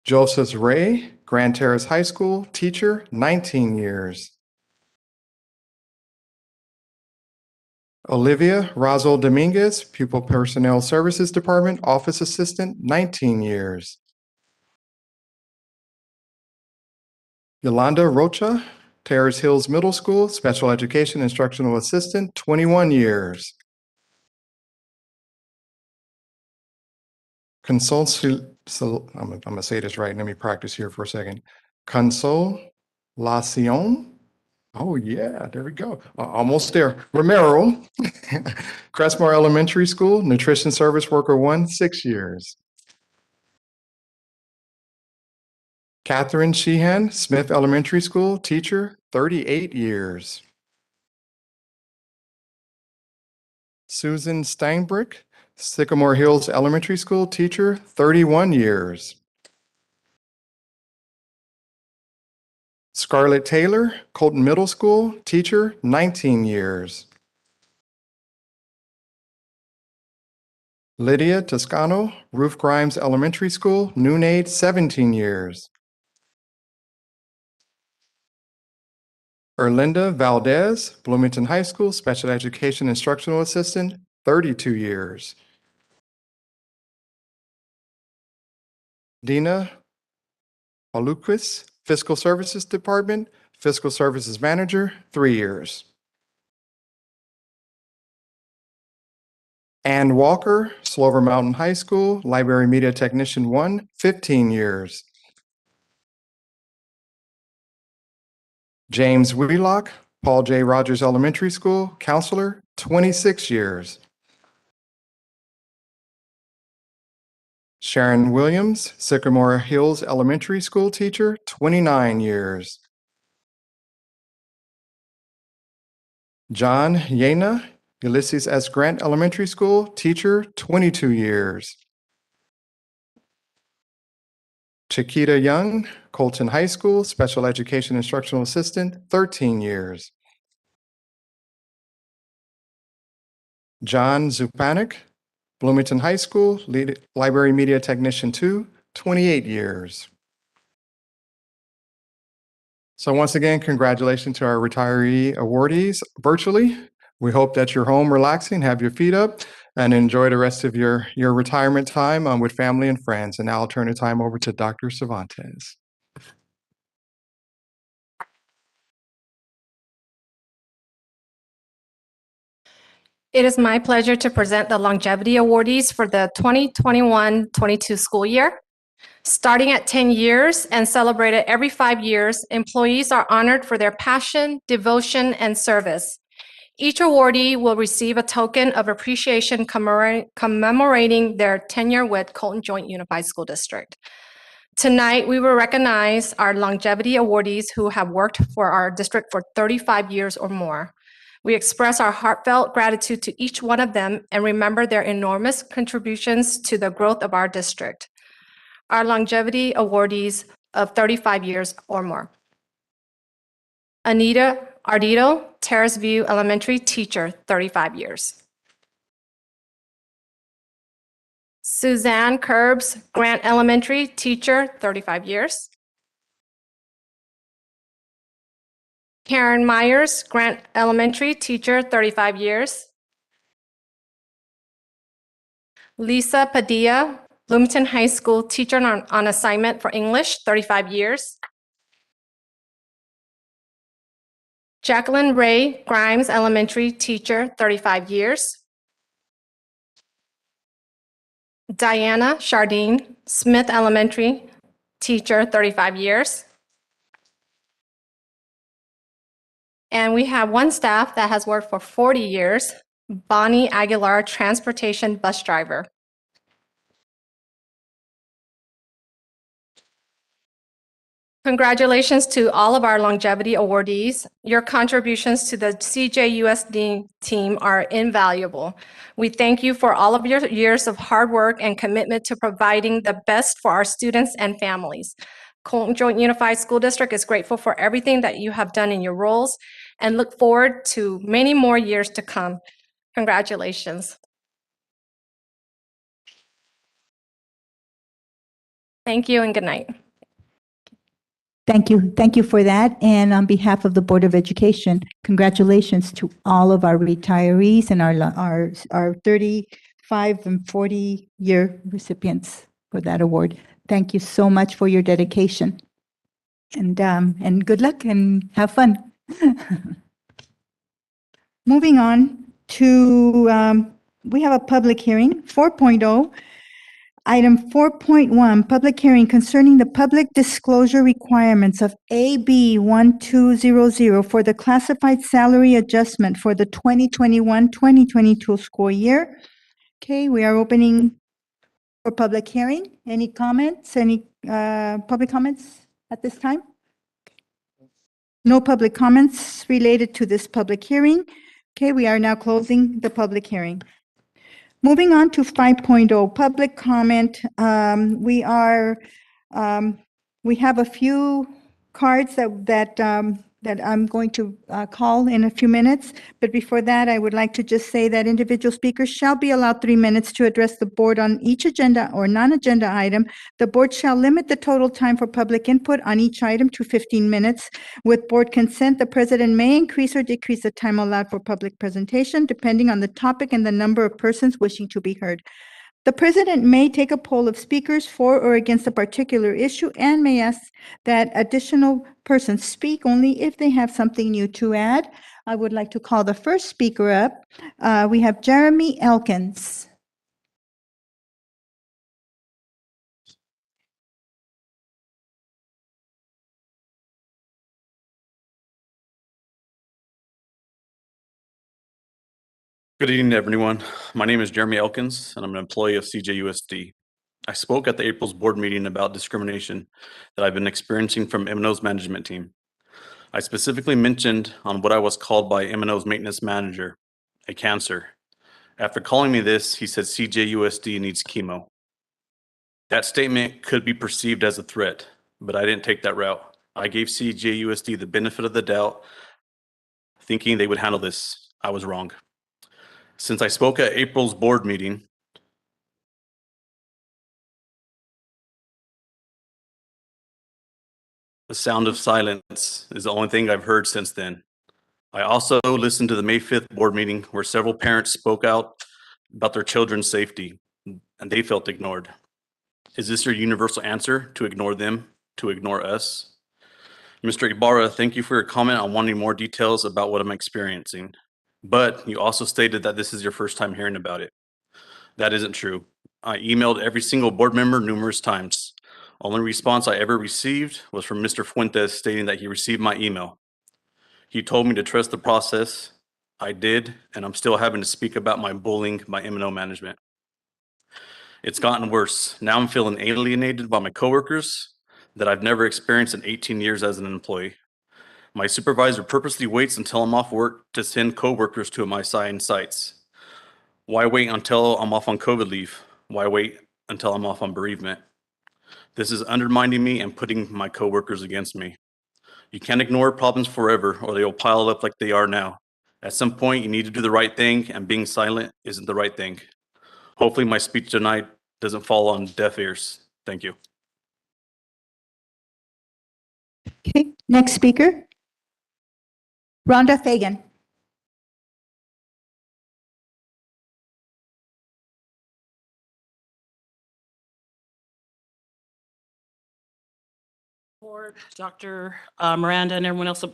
Joseph Ray, Grand Terrace High School, teacher, 19 years. Olivia Razo Dominguez, Pupil Personnel Services Department, Office Assistant, 19 years. Yolanda Rocha, Terrace Hills Middle School, Special Education Instructional Assistant, 21 years. I'm going to say this right. Let me practice here for a second. Consolacion. Oh, yeah, there we go. Almost there. Romero, Crestmore Elementary School, Nutrition Service Worker 1, 6 years. Catherine Sheehan, Smith Elementary School, teacher, 38 years. Susan Steinbrück, Sycamore Hills Elementary School, teacher, 31 years. Scarlett Taylor, Colton Middle School, teacher, 19 years. Lydia Toscano, Ruth Grimes Elementary School, noon aide, 17 years. Erlinda Valdez, Bloomington High School, Special Education Instructional Assistant, 32 years. Dina Paluquis, Fiscal Services Department, Fiscal Services Manager, 3 years. Ann Walker, Slover Mountain High School, Library Media Technician 1, 15 years. James Wheelock, Paul J. Rogers Elementary School, Counselor, 26 years. Sharon Williams, Sycamore Hills Elementary School teacher, 29 years. John Yena, Ulysses S. Grant Elementary School teacher, 22 years. Chiquita Young, Colton High School, Special Education Instructional Assistant, 13 years. John Zupanik, Bloomington High School, Library Media Technician 2, 28 years. So once again, congratulations to our retiree awardees virtually. We hope that you're home relaxing, have your feet up, and enjoy the rest of your retirement time with family and friends. And now I'll turn the time over to Dr. Cervantes. It is my pleasure to present the longevity awardees for the 2021-22 school year. Starting at 10 years and celebrated every 5 years, employees are honored for their passion, devotion, and service. Each awardee will receive a token of appreciation commemorating their tenure with Colton Joint Unified School District. Tonight, we will recognize our longevity awardees who have worked for our district for 35 years or more. We express our heartfelt gratitude to each one of them and remember their enormous contributions to the growth of our district. Our longevity awardees of 35 years or more. Anita Ardito, Terrace View Elementary teacher, 35 years. Suzanne Curbs, Grant Elementary teacher, 35 years. Karen Myers, Grant Elementary teacher, 35 years. Lisa Padilla, Bloomington High School teacher on assignment for English, 35 years. Jacqueline Ray Grimes, elementary teacher, 35 years. Diana Chardine Smith, elementary teacher, 35 years. And we have one staff that has worked for 40 years, Bonnie Aguilar, transportation bus driver. Congratulations to all of our longevity awardees. Your contributions to the CJUSD team are invaluable. We thank you for all of your years of hard work and commitment to providing the best for our students and families. Colton Joint Unified School District is grateful for everything that you have done in your roles and look forward to many more years to come. Congratulations. Thank you and good night. Thank you. Thank you for that. And on behalf of the Board of Education, congratulations to all of our retirees and our 35 and 40-year recipients for that award. Thank you so much for your dedication. And good luck and have fun. Moving on to, we have a public hearing, 4.0. Item 4.1, public hearing concerning the public disclosure requirements of AB 1200 for the classified salary adjustment for the 2021-2022 school year. Okay, we are opening for public hearing. Any comments? Any public comments at this time? No public comments related to this public hearing. Okay, we are now closing the public hearing. Moving on to 5.0, public comment. We have a few cards that I'm going to call in a few minutes. But before that, I would like to just say that individual speakers shall be allowed 3 minutes to address the board on each agenda or non-agenda item. The board shall limit the total time for public input on each item to 15 minutes. With board consent, the president may increase or decrease the time allowed for public presentation, depending on the topic and the number of persons wishing to be heard. The president may take a poll of speakers for or against a particular issue and may ask that additional persons speak only if they have something new to add. I would like to call the first speaker up. We have Jeremy Elkins. Good evening, everyone. My name is Jeremy Elkins, and I'm an employee of CJUSD. I spoke at the April's board meeting about discrimination that I've been experiencing from M&O's management team. I specifically mentioned on what I was called by M&O's maintenance manager, a cancer. After calling me this, he said CJUSD needs chemo. That statement could be perceived as a threat, but I didn't take that route. I gave CJUSD the benefit of the doubt, thinking they would handle this. I was wrong. Since I spoke at April's board meeting, the sound of silence is the only thing I've heard since then. I also listened to the May 5th board meeting where several parents spoke out about their children's safety, and they felt ignored. Is this your universal answer, to ignore them, to ignore us? Mr. Ibarra, thank you for your comment on wanting more details about what I'm experiencing. But you also stated that this is your first time hearing about it. That isn't true. I emailed every single board member numerous times. Only response I ever received was from Mr. Fuentes stating that he received my email. He told me to trust the process. I did, and I'm still having to speak about my bullying by M&O management. It's gotten worse. Now I'm feeling alienated by my coworkers that I've never experienced in 18 years as an employee. My supervisor purposely waits until I'm off work to send coworkers to my assigned sites. Why wait until I'm off on COVID leave? Why wait until I'm off on bereavement? This is undermining me and putting my coworkers against me. You can't ignore problems forever or they will pile up like they are now. At some point, you need to do the right thing, and being silent isn't the right thing. Hopefully my speech tonight doesn't fall on deaf ears. Thank you. Okay, next speaker. Rhonda Fagan. Board, Dr. Miranda and everyone else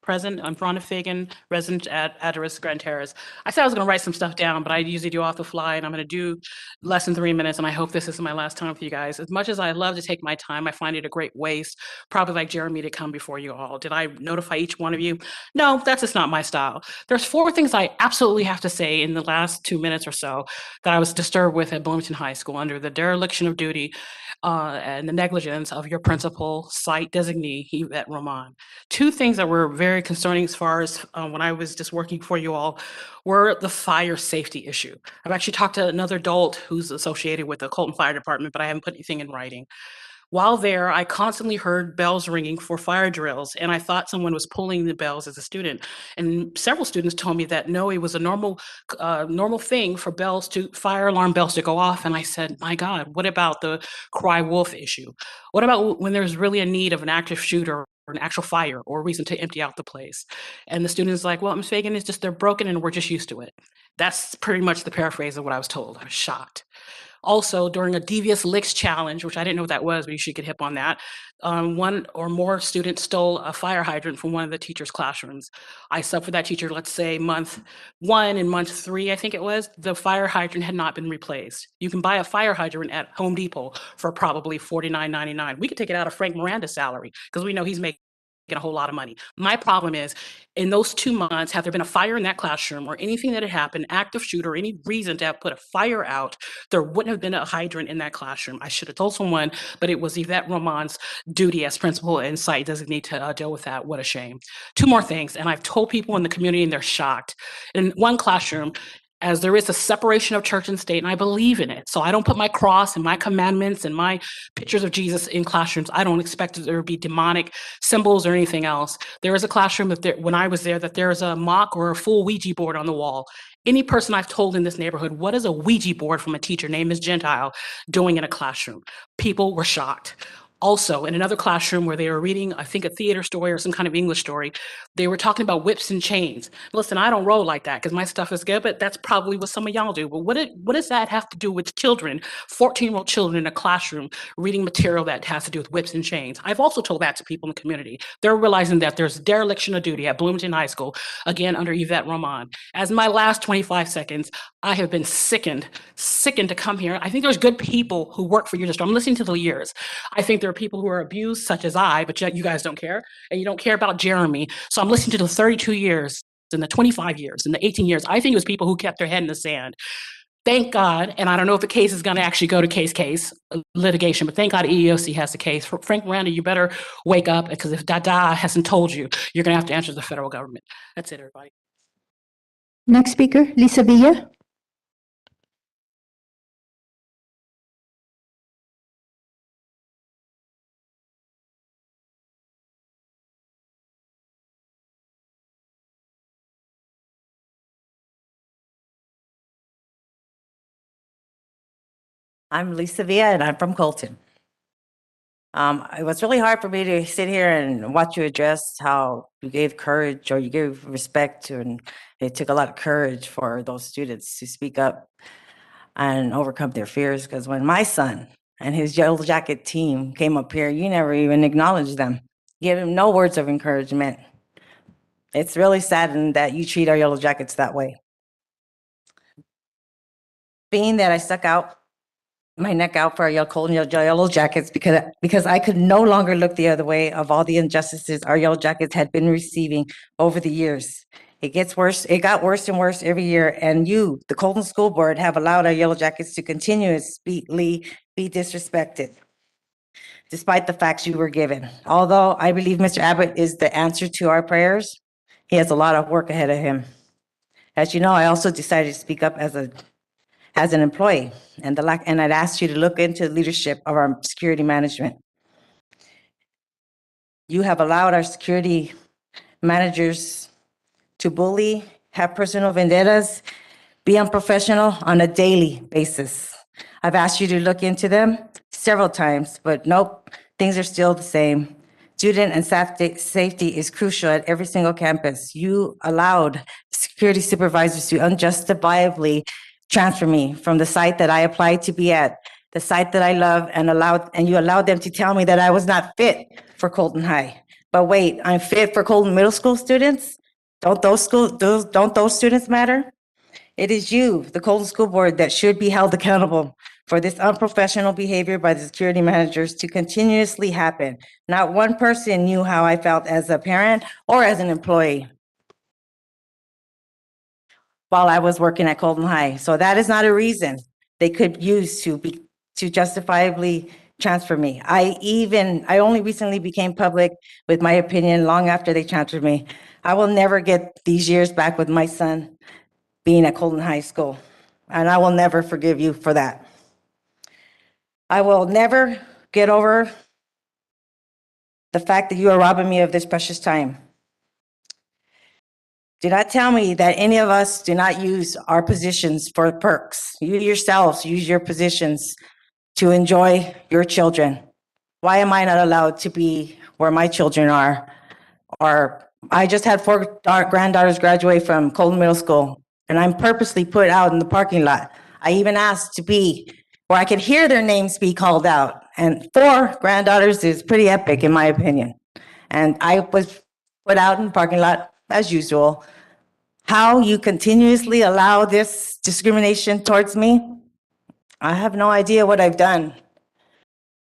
Present. I'm Veronica Fagan, resident at Address Grand Terrace. I said I was going to write some stuff down, but I usually do off the fly, and I'm going to do less than 3 minutes, and I hope this isn't my last time with you guys. As much as I love to take my time, I find it a great waste, probably like Jeremy, to come before you all. Did I notify each one of you? No, that's just not my style. There's 4 things I absolutely have to say in the last 2 minutes or so that I was disturbed with at Bloomington High School under the dereliction of duty and the negligence of your principal, site designee, Yvette Roman. 2 things that were very concerning as far as when I was just working for you all were the fire safety issue. I've actually talked to another adult who's associated with the Colton Fire Department, but I haven't put anything in writing. While there, I constantly heard bells ringing for fire drills, and I thought someone was pulling the bells as a student. And several students told me that no, it was a normal thing for fire alarm bells to go off. And I said, my God, what about the cry wolf issue? What about when there's really a need of an active shooter or an actual fire or a reason to empty out the place? And the student's like, well, Ms. Fagan, it's just they're broken and we're just used to it. That's pretty much the paraphrase of what I was told. I was shocked. Also, during a devious licks challenge, which I didn't know what that was, but you should get hip on that, 1 or more students stole a fire hydrant from one of the teacher's classrooms. I subbed for that teacher, let's say month 1 and month 3, I think it was, the fire hydrant had not been replaced. You can buy a fire hydrant at Home Depot for probably $49.99. We could take it out of Frank Miranda's salary because we know he's making a whole lot of money. My problem is, in those 2 months, have there been a fire in that classroom or anything that had happened, active shooter, any reason to have put a fire out, there wouldn't have been a hydrant in that classroom. I should have told someone, but it was Yvette Roman's duty as principal and site designee to deal with that. What a shame. 2 more things, and I've told people in the community and they're shocked. In one classroom, as there is a separation of church and state, and I believe in it. So I don't put my cross and my commandments and my pictures of Jesus in classrooms. I don't expect there to be demonic symbols or anything else. There is a classroom when I was there that there is a mock or a full Ouija board on the wall. Any person I've told in this neighborhood, what is a Ouija board from a teacher named Ms. Gentile doing in a classroom? People were shocked. Also, in another classroom where they were reading, I think, a theater story or some kind of English story, they were talking about whips and chains. Listen, I don't roll like that because my stuff is good, but that's probably what some of y'all do. But what does that have to do with children, 14-year-old children in a classroom reading material that has to do with whips and chains? I've also told that to people in the community. They're realizing that there's dereliction of duty at Bloomington High School, again, under Yvette Roman. As my last 25 seconds, I have been sickened to come here. I think there's good people who work for your district. I'm listening to the years. I think there are people who are abused, such as I, but yet you guys don't care, and you don't care about Jeremy. So I'm listening to the 32 years and the 25 years and the 18 years. I think it was people who kept their head in the sand. Thank God, and I don't know if the case is going to actually go to case litigation, but thank God EEOC has the case. Frank Miranda, you better wake up, because if Dada hasn't told you, you're going to have to answer the federal government. That's it, everybody. Next speaker, Lisa Villa. I'm Lisa Villa, and I'm from Colton. It was really hard for me to sit here and watch you address how you gave courage or you gave respect to, and it took a lot of courage for those students to speak up and overcome their fears. Because when my son and his Yellow Jacket team came up here, you never even acknowledged them. You gave them no words of encouragement. It's really saddened that you treat our Yellow Jackets that way. Being that I stuck out my neck out for our Colton Yellow Jackets because I could no longer look the other way of all the injustices our Yellow Jackets had been receiving over the years. It gets worse. It got worse and worse every year. And you, the Colton School Board, have allowed our Yellow Jackets to continuously be disrespected, despite the facts you were given. Although I believe Mr. Abbott is the answer to our prayers, he has a lot of work ahead of him. As you know, I also decided to speak up as an employee, and I'd asked you to look into the leadership of our security management. You have allowed our security managers to bully, have personal vendettas, be unprofessional on a daily basis. I've asked you to look into them several times, but nope, things are still the same. Student and staff safety is crucial at every single campus. You allowed security supervisors to unjustifiably transfer me from the site that I applied to be at, the site that I love, and you allowed them to tell me that I was not fit for Colton High. But wait, I'm fit for Colton Middle School students? Don't those students matter? It is you, the Colton School Board, that should be held accountable for this unprofessional behavior by the security managers to continuously happen. Not one person knew how I felt as a parent or as an employee while I was working at Colton High. So that is not a reason they could use to justifiably transfer me. I only recently became public with my opinion long after they transferred me. I will never get these years back with my son being at Colton High School, and I will never forgive you for that. I will never get over the fact that you are robbing me of this precious time. Do not tell me that any of us do not use our positions for perks. You yourselves use your positions to enjoy your children. Why am I not allowed to be where my children are? Or I just had 4 granddaughters graduate from Colton Middle School, and I'm purposely put out in the parking lot. I even asked to be where I could hear their names be called out. And 4 granddaughters is pretty epic, in my opinion. And I was put out in the parking lot, as usual. How you continuously allow this discrimination towards me, I have no idea what I've done.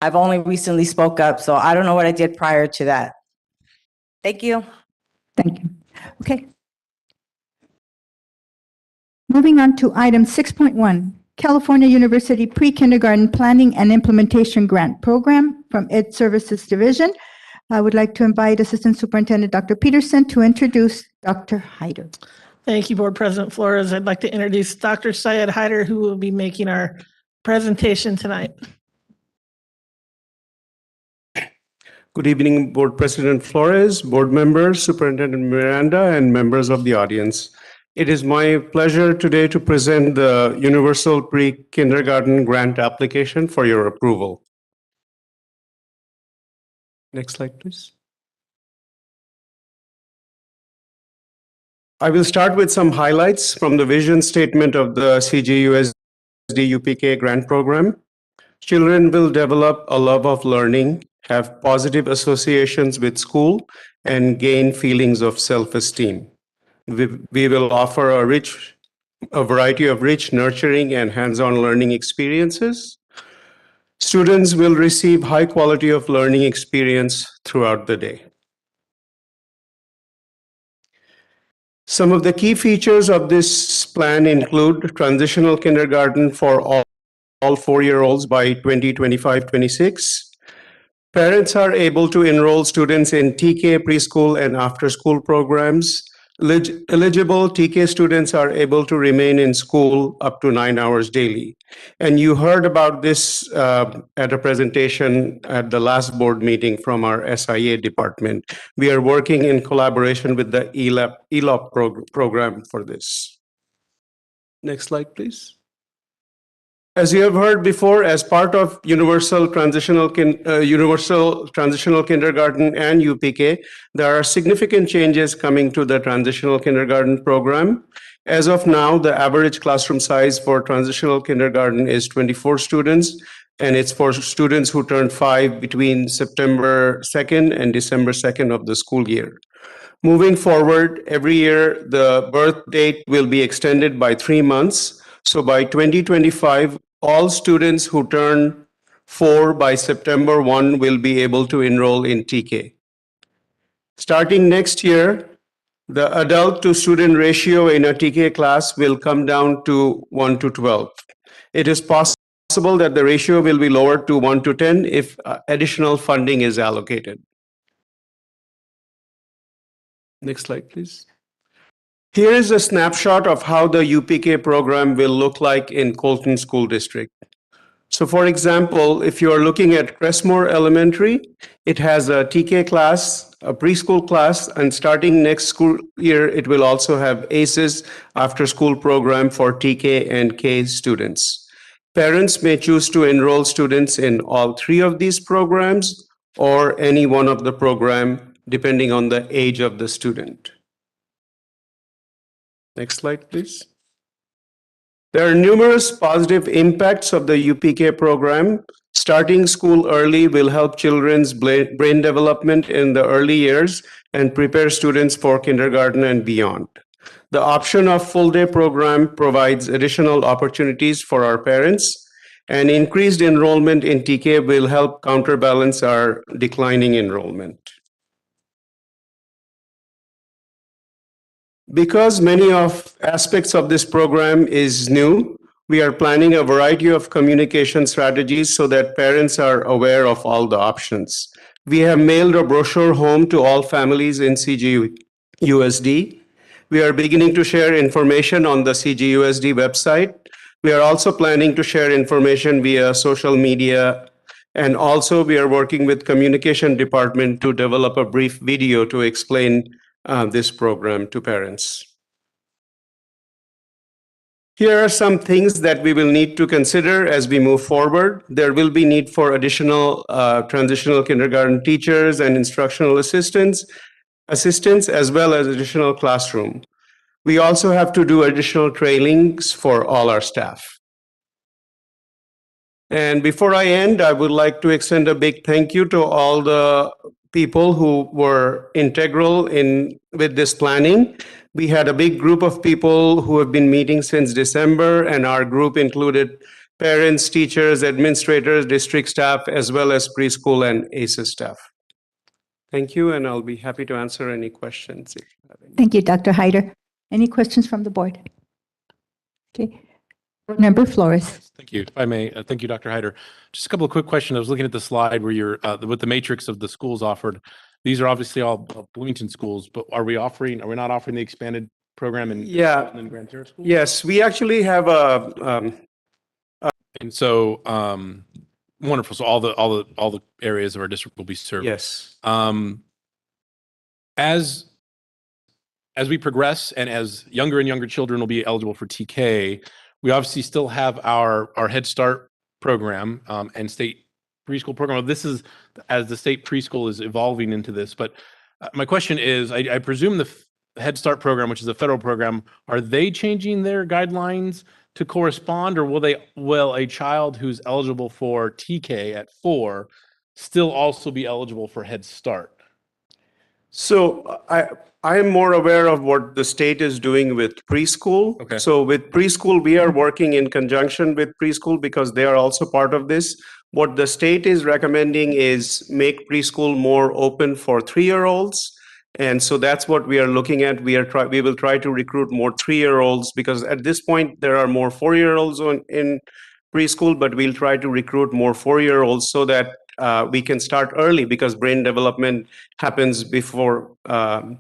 I've only recently spoke up, so I don't know what I did prior to that. Thank you. Thank you. Okay. Moving on to item 6.1, California University Pre-Kindergarten Planning and Implementation Grant Program from Ed Services Division. I would like to invite Assistant Superintendent Dr. Peterson to introduce Dr. Hyder. Thank you, Board President Flores. I'd like to introduce Dr. Syed Hyder, who will be making our presentation tonight. Good evening, Board President Flores, board members, Superintendent Miranda, and members of the audience. It is my pleasure today to present the Universal Pre-Kindergarten Grant application for your approval. Next slide, please. I will start with some highlights from the vision statement of the CJUSD UPK grant program. Children will develop a love of learning, have positive associations with school, and gain feelings of self-esteem. We will offer a variety of rich, nurturing, and hands-on learning experiences. Students will receive high quality of learning experience throughout the day. Some of the key features of this plan include transitional kindergarten for all 4-year-olds by 2025-26. Parents are able to enroll students in TK preschool and after-school programs. Eligible TK students are able to remain in school up to 9 hours daily. And you heard about this at a presentation at the last board meeting from our SIA department. We are working in collaboration with the ELOP program for this. Next slide, please. As you have heard before, as part of Universal Transitional Kindergarten and UPK, there are significant changes coming to the Transitional Kindergarten program. As of now, the average classroom size for Transitional Kindergarten is 24 students, and it's for students who turn 5 between September 2nd and December 2nd of the school year. Moving forward, every year, the birth date will be extended by 3 months. So by 2025, all students who turn 4 by September 1 will be able to enroll in TK. Starting next year, the adult to student ratio in a TK class will come down to 1 to 12. It is possible that the ratio will be lowered to 1 to 10 if additional funding is allocated. Next slide, please. Here is a snapshot of how the UPK program will look like in Colton School District. So for example, if you are looking at Crestmore Elementary, it has a TK class, a preschool class, and starting next school year, it will also have ACES after school program for TK and K students. Parents may choose to enroll students in all 3 of these programs or any one of the program, depending on the age of the student. Next slide, please. There are numerous positive impacts of the UPK program. Starting school early will help children's brain development in the early years and prepare students for kindergarten and beyond. The option of full-day program provides additional opportunities for our parents, and increased enrollment in TK will help counterbalance our declining enrollment. Because many of aspects of this program is new, we are planning a variety of communication strategies so that parents are aware of all the options. We have mailed a brochure home to all families in CJUSD. We are beginning to share information on the CJUSD website. We are also planning to share information via social media. And also we are working with communication department to develop a brief video to explain this program to parents. Here are some things that we will need to consider as we move forward. There will be need for additional transitional kindergarten teachers and instructional assistants, as well as additional classroom. We also have to do additional trainings for all our staff. And before I end, I would like to extend a big thank you to all the people who were integral with this planning. We had a big group of people who have been meeting since December, and our group included parents, teachers, administrators, district staff, as well as preschool and ACES staff. Thank you, and I'll be happy to answer any questions if you have any. Thank you, Dr. Hyder. Any questions from the board? Okay. Board Member Flores. Thank you. If I may, thank you, Dr. Hyder. Just a couple of quick questions. I was looking at the slide where you're with the matrix of the schools offered. These are obviously all Bloomington schools, but are we not offering the expanded program in Grand Terrace schools? Yes, we actually have and so wonderful. So all the areas of our district will be served. Yes. As we progress and as younger and younger children will be eligible for TK, we obviously still have our Head Start program and state preschool program. This is as the state preschool is evolving into this. But my question is, I presume the Head Start program, which is a federal program, are they changing their guidelines to correspond, or will a child who's eligible for TK at 4 still also be eligible for Head Start? So I am more aware of what the state is doing with preschool. Okay. So with preschool, we are working in conjunction with preschool because they are also part of this. What the state is recommending is make preschool more open for 3-year-olds. And so that's what we are looking at. We will try to recruit more 3-year-olds because at this point there are more 4-year-olds in preschool, but we'll try to recruit more 4-year-olds so that we can start early because brain development happens before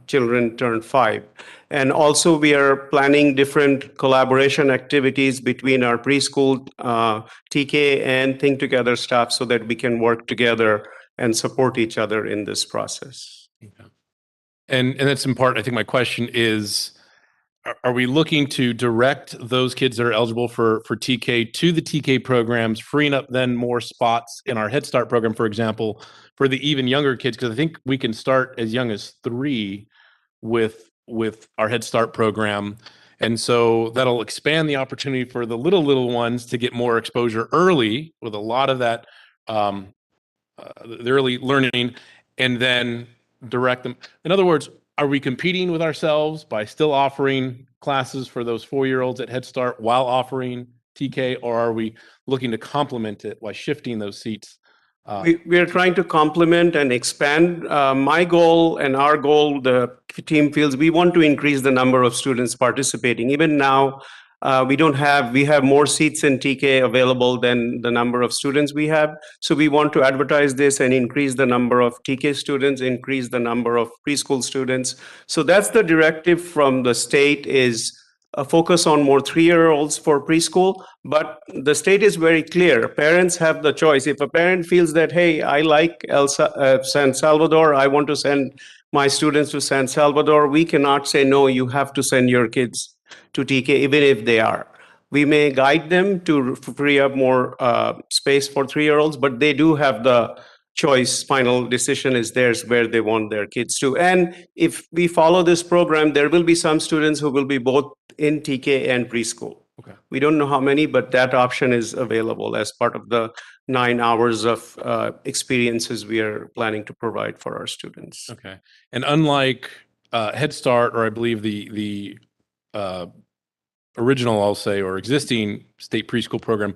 children turn 5. And also we are planning different collaboration activities between our preschool, TK, and Think Together staff so that we can work together and support each other in this process. Okay. And that's important. I think my question is, are we looking to direct those kids that are eligible for TK to the TK programs, freeing up then more spots in our Head Start program, for example, for the even younger kids? Because I think we can start as young as 3 with our Head Start program. And so that'll expand the opportunity for the little ones to get more exposure early with a lot of that, the early learning, and then direct them. In other words, are we competing with ourselves by still offering classes for those 4-year-olds at Head Start while offering TK, or are we looking to complement it by shifting those seats? We are trying to complement and expand. My goal and our goal, the team feels, we want to increase the number of students participating. Even now, we have more seats in TK available than the number of students we have. So we want to advertise this and increase the number of TK students, increase the number of preschool students. So that's the directive from the state, is a focus on more 3-year-olds for preschool. But the state is very clear. Parents have the choice. If a parent feels that, hey, I like San Salvador, I want to send my students to San Salvador, we cannot say, no, you have to send your kids to TK, even if they are. We may guide them to free up more space for 3-year-olds, but they do have the choice. Final decision is theirs where they want their kids to. And if we follow this program, there will be some students who will be both in TK and preschool. Okay. We don't know how many, but that option is available as part of the 9 hours of experiences we are planning to provide for our students. Okay. And unlike Head Start, or I believe the original, I'll say, or existing state preschool program,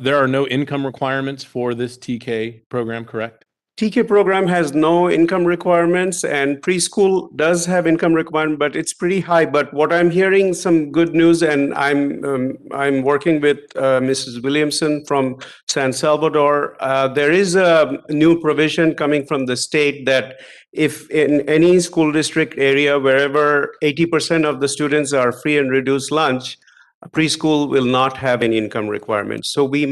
there are no income requirements for this TK program, correct? TK program has no income requirements, and preschool does have income requirement, but it's pretty high. But what I'm hearing some good news, and I'm working with Mrs. Williamson from San Salvador. There is a new provision coming from the state that if in any school district area, wherever 80% of the students are free and reduced lunch, preschool will not have any income requirements. So we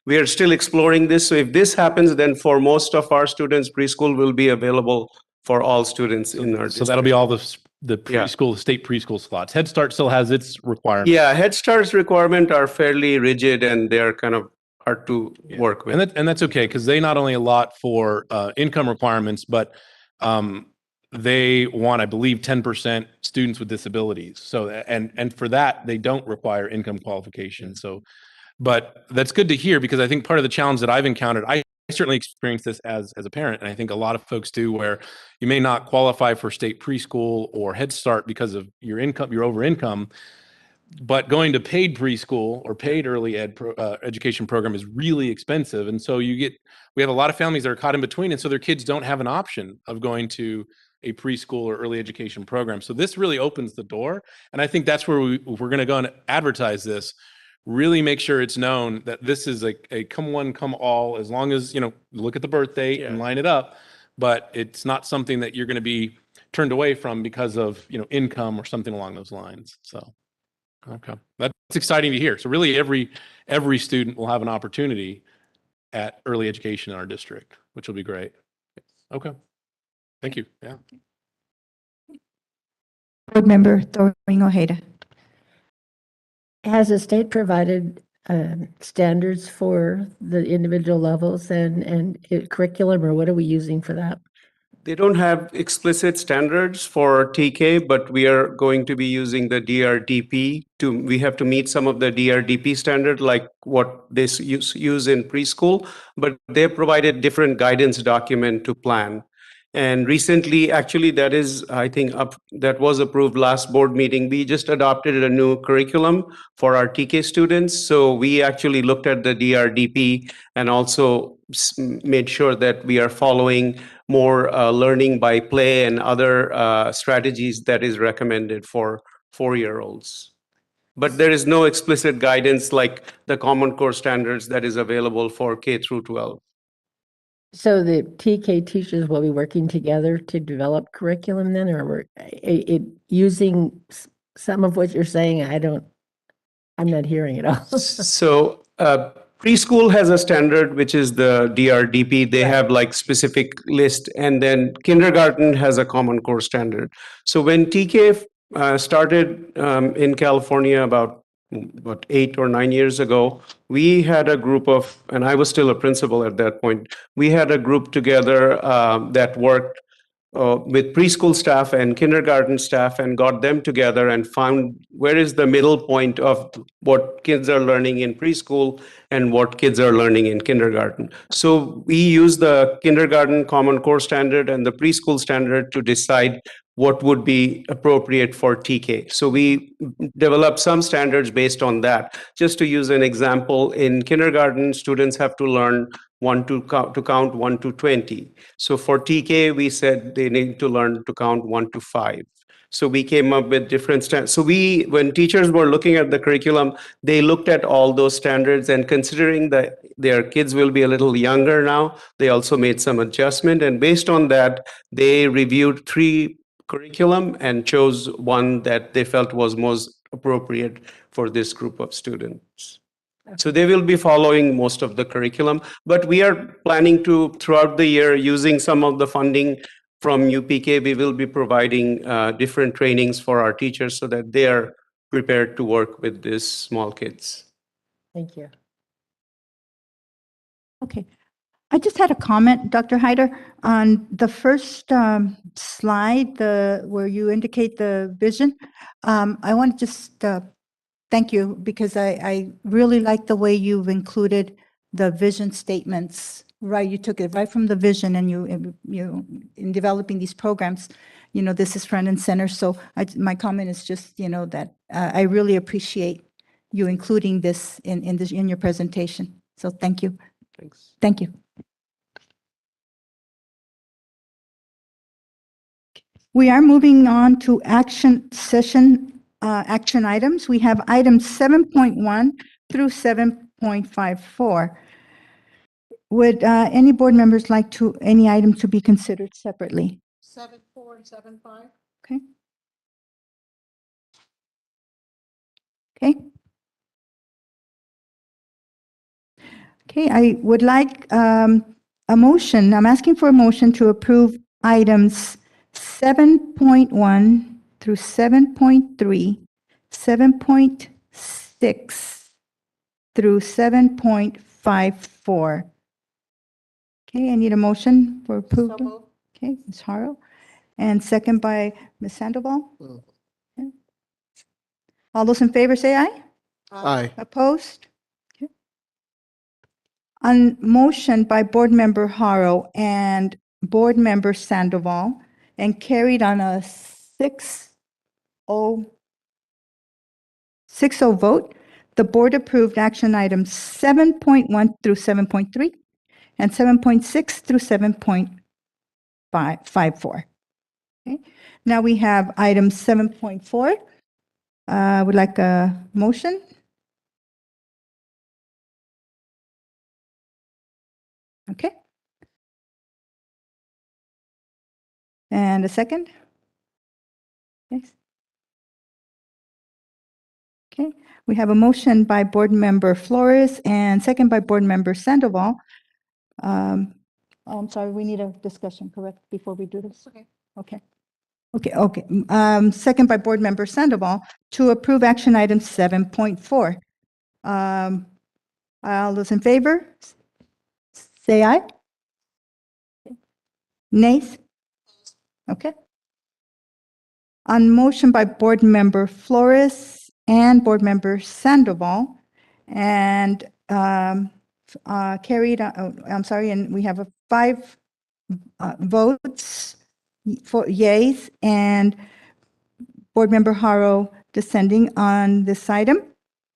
are still exploring this. So if this happens, then for most of our students, preschool will be available for all students in our district. So that'll be all the preschool, state preschool slots. Head Start still has its requirements. Yeah, Head Start's requirements are fairly rigid, and they are kind of hard to work with. And that's okay, because they not only allot for income requirements, but they want, I believe, 10% students with disabilities. So, and for that, they don't require income qualification. So, but that's good to hear, because I think part of the challenge that I've encountered, I certainly experienced this as a parent, and I think a lot of folks do, where you may not qualify for state preschool or Head Start because of your income, your over income, but going to paid preschool or paid early education program is really expensive. And so we have a lot of families that are caught in between, and so their kids don't have an option of going to a preschool or early education program. So this really opens the door. And I think that's where if we're going to go and advertise this, really make sure it's known that this is a come one, come all, as long as, look at the birth date and line it up, but it's not something that you're going to be turned away from because of, income or something along those lines. So, okay. That's exciting to hear. So really every student will have an opportunity at early education in our district, which will be great. Okay. Thank you. Yeah. Board Member Doreen Ojeda. Has the state provided standards for the individual levels and curriculum, or what are we using for that? They don't have explicit standards for TK, but we are going to be using the DRDP we have to meet some of the DRDP standard, like what they use in preschool, but they provided different guidance document to plan. And recently, actually, that is, I think, that was approved last board meeting. We just adopted a new curriculum for our TK students. So we actually looked at the DRDP and also made sure that we are following more learning by play and other strategies that is recommended for 4-year-olds. But there is no explicit guidance like the Common Core standards that is available for K through 12. So the TK teachers will be working together to develop curriculum then, or we're using some of what you're saying? I'm not hearing it all. So preschool has a standard, which is the DRDP. They have like specific list, and then kindergarten has a Common Core standard. So when TK started in California about 8 or 9 years ago, we had a group of, and I was still a principal at that point, we had a group together that worked with preschool staff and kindergarten staff and got them together and found where is the middle point of what kids are learning in preschool and what kids are learning in kindergarten. So we use the kindergarten Common Core standard and the preschool standard to decide what would be appropriate for TK. So we developed some standards based on that. Just to use an example, in kindergarten, students have to learn to count 1 to 20. So for TK, we said they need to learn to count 1 to 5. So we came up with different standards. So when teachers were looking at the curriculum, they looked at all those standards, and considering that their kids will be a little younger now, they also made some adjustment. And based on that, they reviewed 3 curriculum and chose one that they felt was most appropriate for this group of students. So they will be following most of the curriculum, but we are planning to, throughout the year, using some of the funding from UPK, we will be providing different trainings for our teachers so that they are prepared to work with these small kids. Thank you. Okay. I just had a comment, Dr. Hyder, on the first slide, where you indicate the vision. I want to just thank you, because I really like the way you've included the vision statements, right? You took it right from the vision and in developing these programs, this is front and center. So my comment is just, that I really appreciate you including this in your presentation. So thank you. Thanks. Thank you. We are moving on to action items. We have items 7.1 through 7.54. Would any board members like any item to be considered separately? 7.4 and 7.5. Okay. Okay. Okay, I would like a motion. I'm asking for a motion to approve items 7.1 through 7.3, 7.6 through 7.54. Okay, I need a motion for approval. Okay, Ms. Haro, and second by Ms. Sandoval. Okay. All those in favor say aye. Aye. Opposed? Okay. On motion by Board Member Haro and Board Member Sandoval, and carried on a 6-0 vote, the board approved action items 7.1 through 7.3 and 7.6 through 7.54. Okay. Now we have item 7.4. Would like a motion? Okay. And a second? Yes. Okay, we have a motion by Board Member Flores and second by Board Member Sandoval. I'm sorry, we need a discussion, correct, before we do this? Okay. Second by Board Member Sandoval to approve action item 7.4. All those in favor? Say aye. Nays? Okay. On motion by Board Member Flores and Board Member Sandoval, and carried, and we have 5 votes for yays and Board Member Haro dissenting on this item.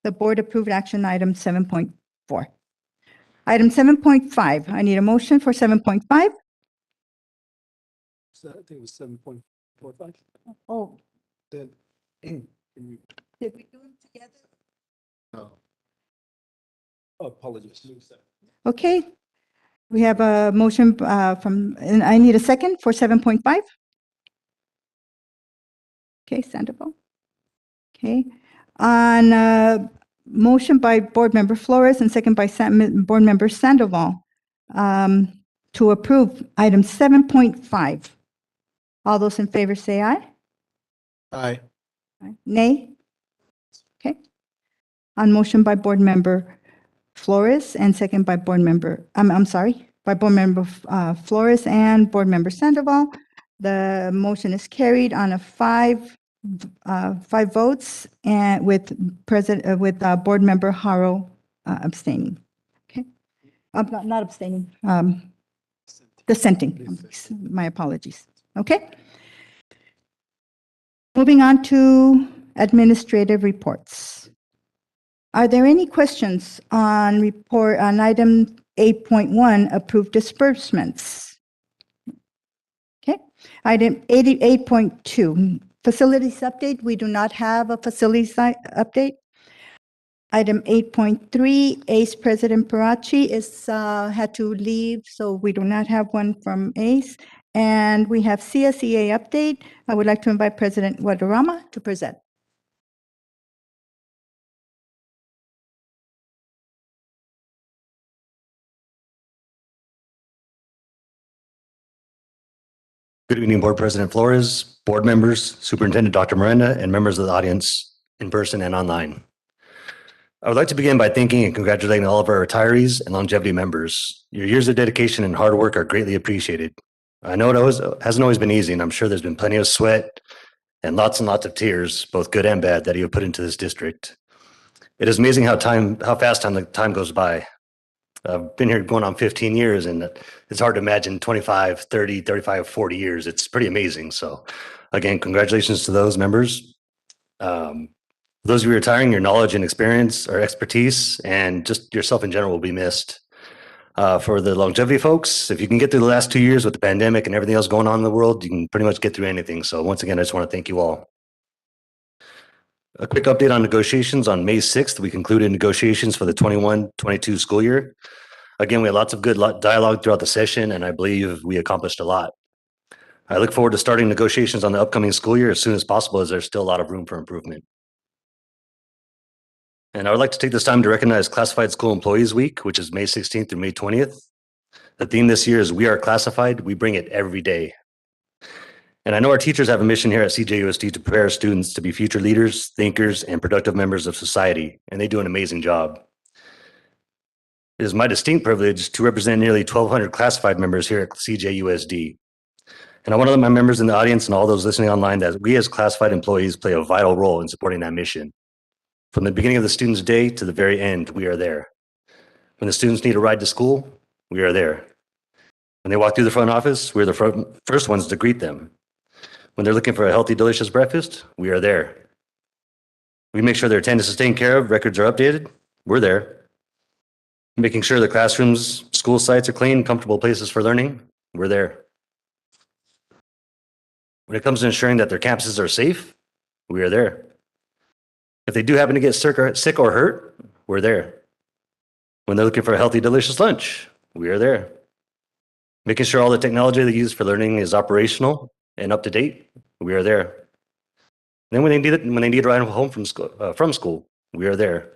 The board approved action item 7.4. Item 7.5, I need a motion for 7.5. So I think it was 7.45. Oh, Then, can you, did we do them together? no. Apologies. Okay, we have a motion and I need a second for 7.5. Okay, Sandoval. Okay, on motion by Board Member Flores and second by Board Member Sandoval to approve item 7.5. All those in favor say aye. Aye. Nay? Okay. On motion by Board Member Flores and second by Board Member, by Board Member Flores and Board Member Sandoval, the motion is carried on a 5 votes and with Board Member Haro abstaining. Okay. Not abstaining, dissenting. My apologies. Okay. Moving on to administrative reports. Are there any questions on item 8.1, approved disbursements? Okay. Item 8.2, facilities update. We do not have a facilities update. Item 8.3, ACE President Parachi had to leave, so we do not have one from ACE. And we have CSEA update. I would like to invite President Guadarrama to present. Good evening, Board President Flores, board members, Superintendent Dr. Miranda, and members of the audience in person and online. I would like to begin by thanking and congratulating all of our retirees and longevity members. Your years of dedication and hard work are greatly appreciated. I know it hasn't always been easy, and I'm sure there's been plenty of sweat and lots of tears, both good and bad, that you have put into this district. It is amazing how fast time goes by. I've been here going on 15 years, and it's hard to imagine 25, 30, 35, 40 years. It's pretty amazing. So again, congratulations to those members. Those of you retiring, your knowledge and experience or expertise and just yourself in general will be missed. For the longevity folks, if you can get through the last 2 years with the pandemic and everything else going on in the world, you can pretty much get through anything. So once again, I just want to thank you all. A quick update on negotiations. On May 6th, we concluded negotiations for the 21-22 school year. Again, we had lots of good dialogue throughout the session, and I believe we accomplished a lot. I look forward to starting negotiations on the upcoming school year as soon as possible, as there's still a lot of room for improvement. And I would like to take this time to recognize Classified School Employees Week, which is May 16th through May 20th. The theme this year is We Are Classified, We Bring It Every Day. And I know our teachers have a mission here at CJUSD to prepare students to be future leaders, thinkers, and productive members of society, and they do an amazing job. It is my distinct privilege to represent nearly 1,200 classified members here at CJUSD. And I want to let my members in the audience and all those listening online that we as classified employees play a vital role in supporting that mission. From the beginning of the student's day to the very end, we are there. When the students need a ride to school, we are there. When they walk through the front office, we're the first ones to greet them. When they're looking for a healthy, delicious breakfast, we are there. We make sure their attendance is taken care of, records are updated, we're there. Making sure the classrooms, school sites are clean, comfortable places for learning, we're there. When it comes to ensuring that their campuses are safe, we are there. If they do happen to get sick or hurt, we're there. When they're looking for a healthy, delicious lunch, we are there. Making sure all the technology they use for learning is operational and up to date, we are there. Then when they need a ride home from school, we are there.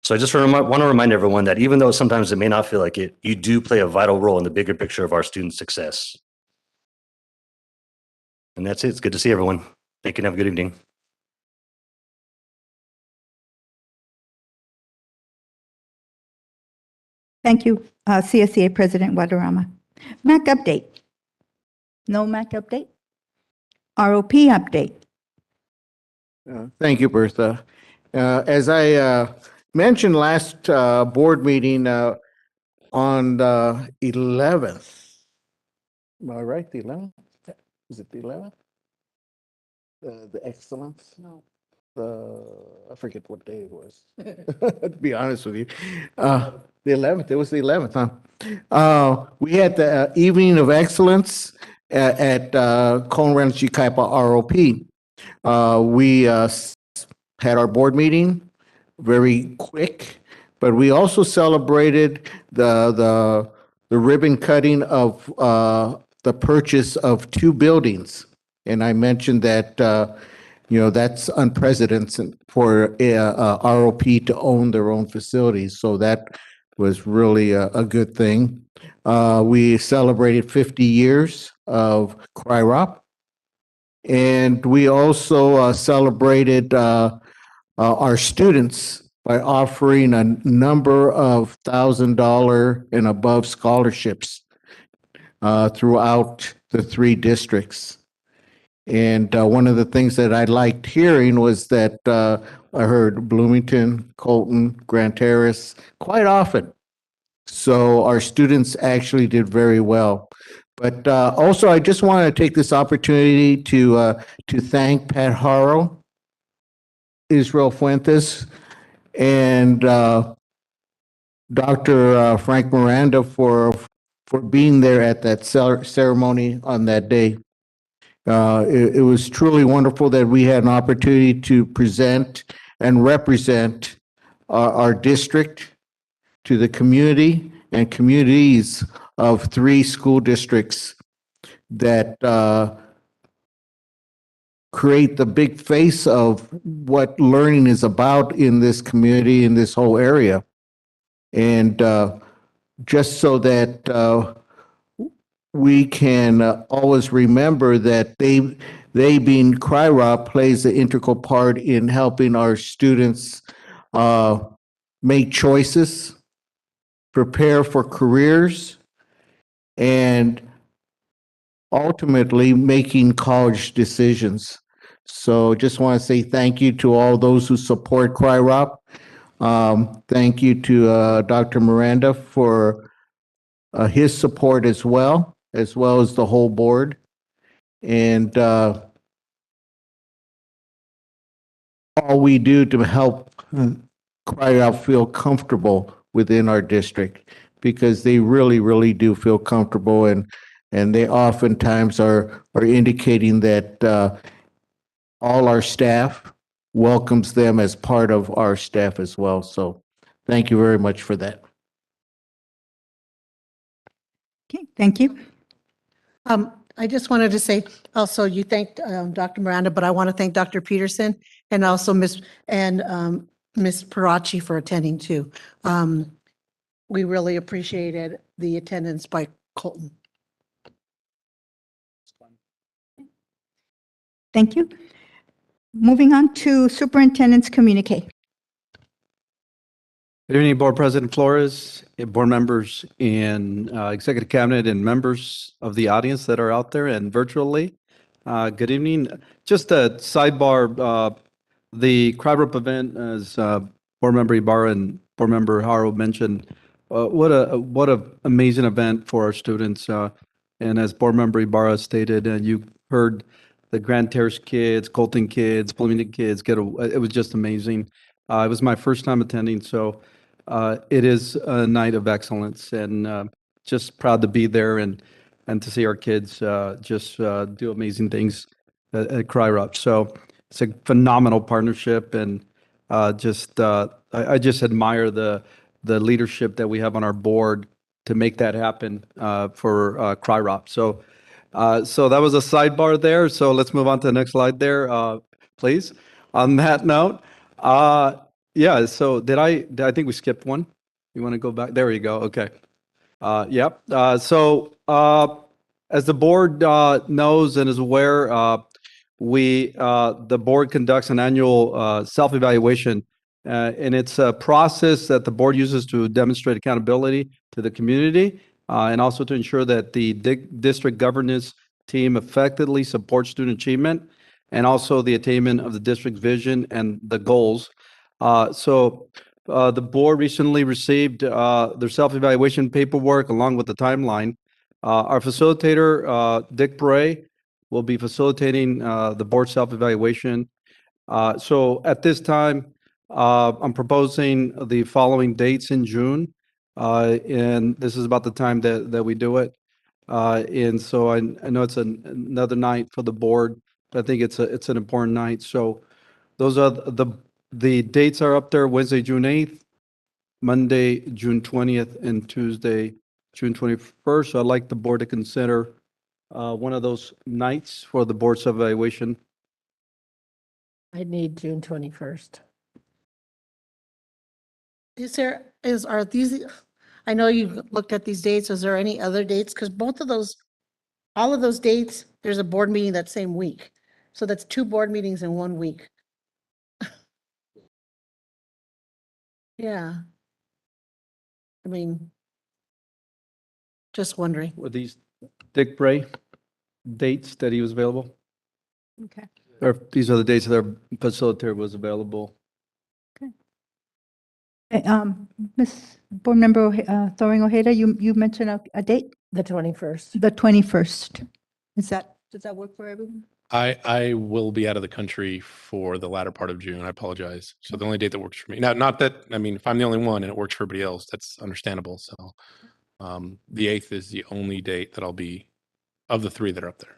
So I just want to remind everyone that even though sometimes it may not feel like it, you do play a vital role in the bigger picture of our students' success. And that's it. It's good to see everyone. Thank you and have a good evening. Thank you, CSCA President Guadarrama. MAC update. No MAC update. ROP update. Thank you, Bertha. As I mentioned last board meeting on the 11th, am I right, the 11th? Is it the 11th? The excellence? No. I forget what day it was, to be honest with you. The 11th, it was the 11th, huh? We had the Evening of Excellence at Cone Ranch Chicaipa ROP. We had our board meeting, very quick, but we also celebrated the ribbon cutting of the purchase of 2 buildings. And I mentioned that, that's unprecedented for ROP to own their own facilities. So that was really a good thing. We celebrated 50 years of CRIROP. And we also celebrated our students by offering a number of $1,000 and above scholarships throughout the 3 districts. And one of the things that I liked hearing was that I heard Bloomington, Colton, Grand Terrace quite often. So our students actually did very well. But also, I just want to take this opportunity to thank Pat Harrow, Israel Fuentes, and Dr. Frank Miranda for being there at that ceremony on that day. It was truly wonderful that we had an opportunity to present and represent our district to the community and communities of 3 school districts that create the big face of what learning is about in this community, in this whole area. And just so that we can always remember that they being CRIROP plays an integral part in helping our students make choices, prepare for careers, and ultimately making college decisions. So just want to say thank you to all those who support CRIROP. Thank you to Dr. Miranda for his support as well as the whole board. And all we do to help Cry Out feel comfortable within our district, because they really, really do feel comfortable, and they oftentimes are indicating that all our staff welcomes them as part of our staff as well. So thank you very much for that. Okay, thank you. I just wanted to say also, you thanked Dr. Miranda, but I want to thank Dr. Peterson and also Ms. Parachi for attending too. We really appreciated the attendance by Colton. Thank you. Moving on to Superintendent's communique. Good evening, Board President Flores, board members, and executive cabinet, and members of the audience that are out there and virtually. Good evening. Just a sidebar, the Cry Rope event, as Board Member Ibarra and Board Member Haro mentioned, what a amazing event for our students. And as Board Member Ibarra stated, and you heard the Grand Terrace kids, Colton kids, Bloomington kids it was just amazing. It was my first time attending, so it is a night of excellence, and just proud to be there and to see our kids just do amazing things at Cry Rock. So it's a phenomenal partnership, and I just admire the leadership that we have on our board to make that happen for Cry Rock. So that was a sidebar there. So let's move on to the next slide there, please. On that note, yeah, so I think we skipped one. You want to go back? There you go. Okay. Yep. So as the board knows and is aware, the board conducts an annual self-evaluation, and it's a process that the board uses to demonstrate accountability to the community, and also to ensure that the district governance team effectively supports student achievement and also the attainment of the district's vision and the goals. So the board recently received their self-evaluation paperwork along with the timeline. Our facilitator, Dick Bray, will be facilitating the board self-evaluation. So at this time, I'm proposing the following dates in June, and this is about the time that we do it. And so I know it's another night for the board, but I think it's an important night. So those are the dates are up there: Wednesday, June 8th, Monday, June 20th, and Tuesday, June 21st. So I'd like the board to consider one of those nights for the board self-evaluation. I need June 21st. Are these, I know you looked at these dates. Is there any other dates? Because all of those dates, there's a board meeting that same week. So that's 2 board meetings in 1 week. Yeah. I mean, just wondering. Were these Dick Bray dates that he was available? Okay. Or these are the dates that our facilitator was available? Ms. Board Member Thoring Ojeda, you mentioned a date? The 21st. The 21st. Does that work for everyone? I will be out of the country for the latter part of June. I apologize. So the only date that works for me. Now, not that, I mean, if I'm the only one and it works for everybody else, that's understandable. So the 8th is the only date that I'll be of the 3 that are up there.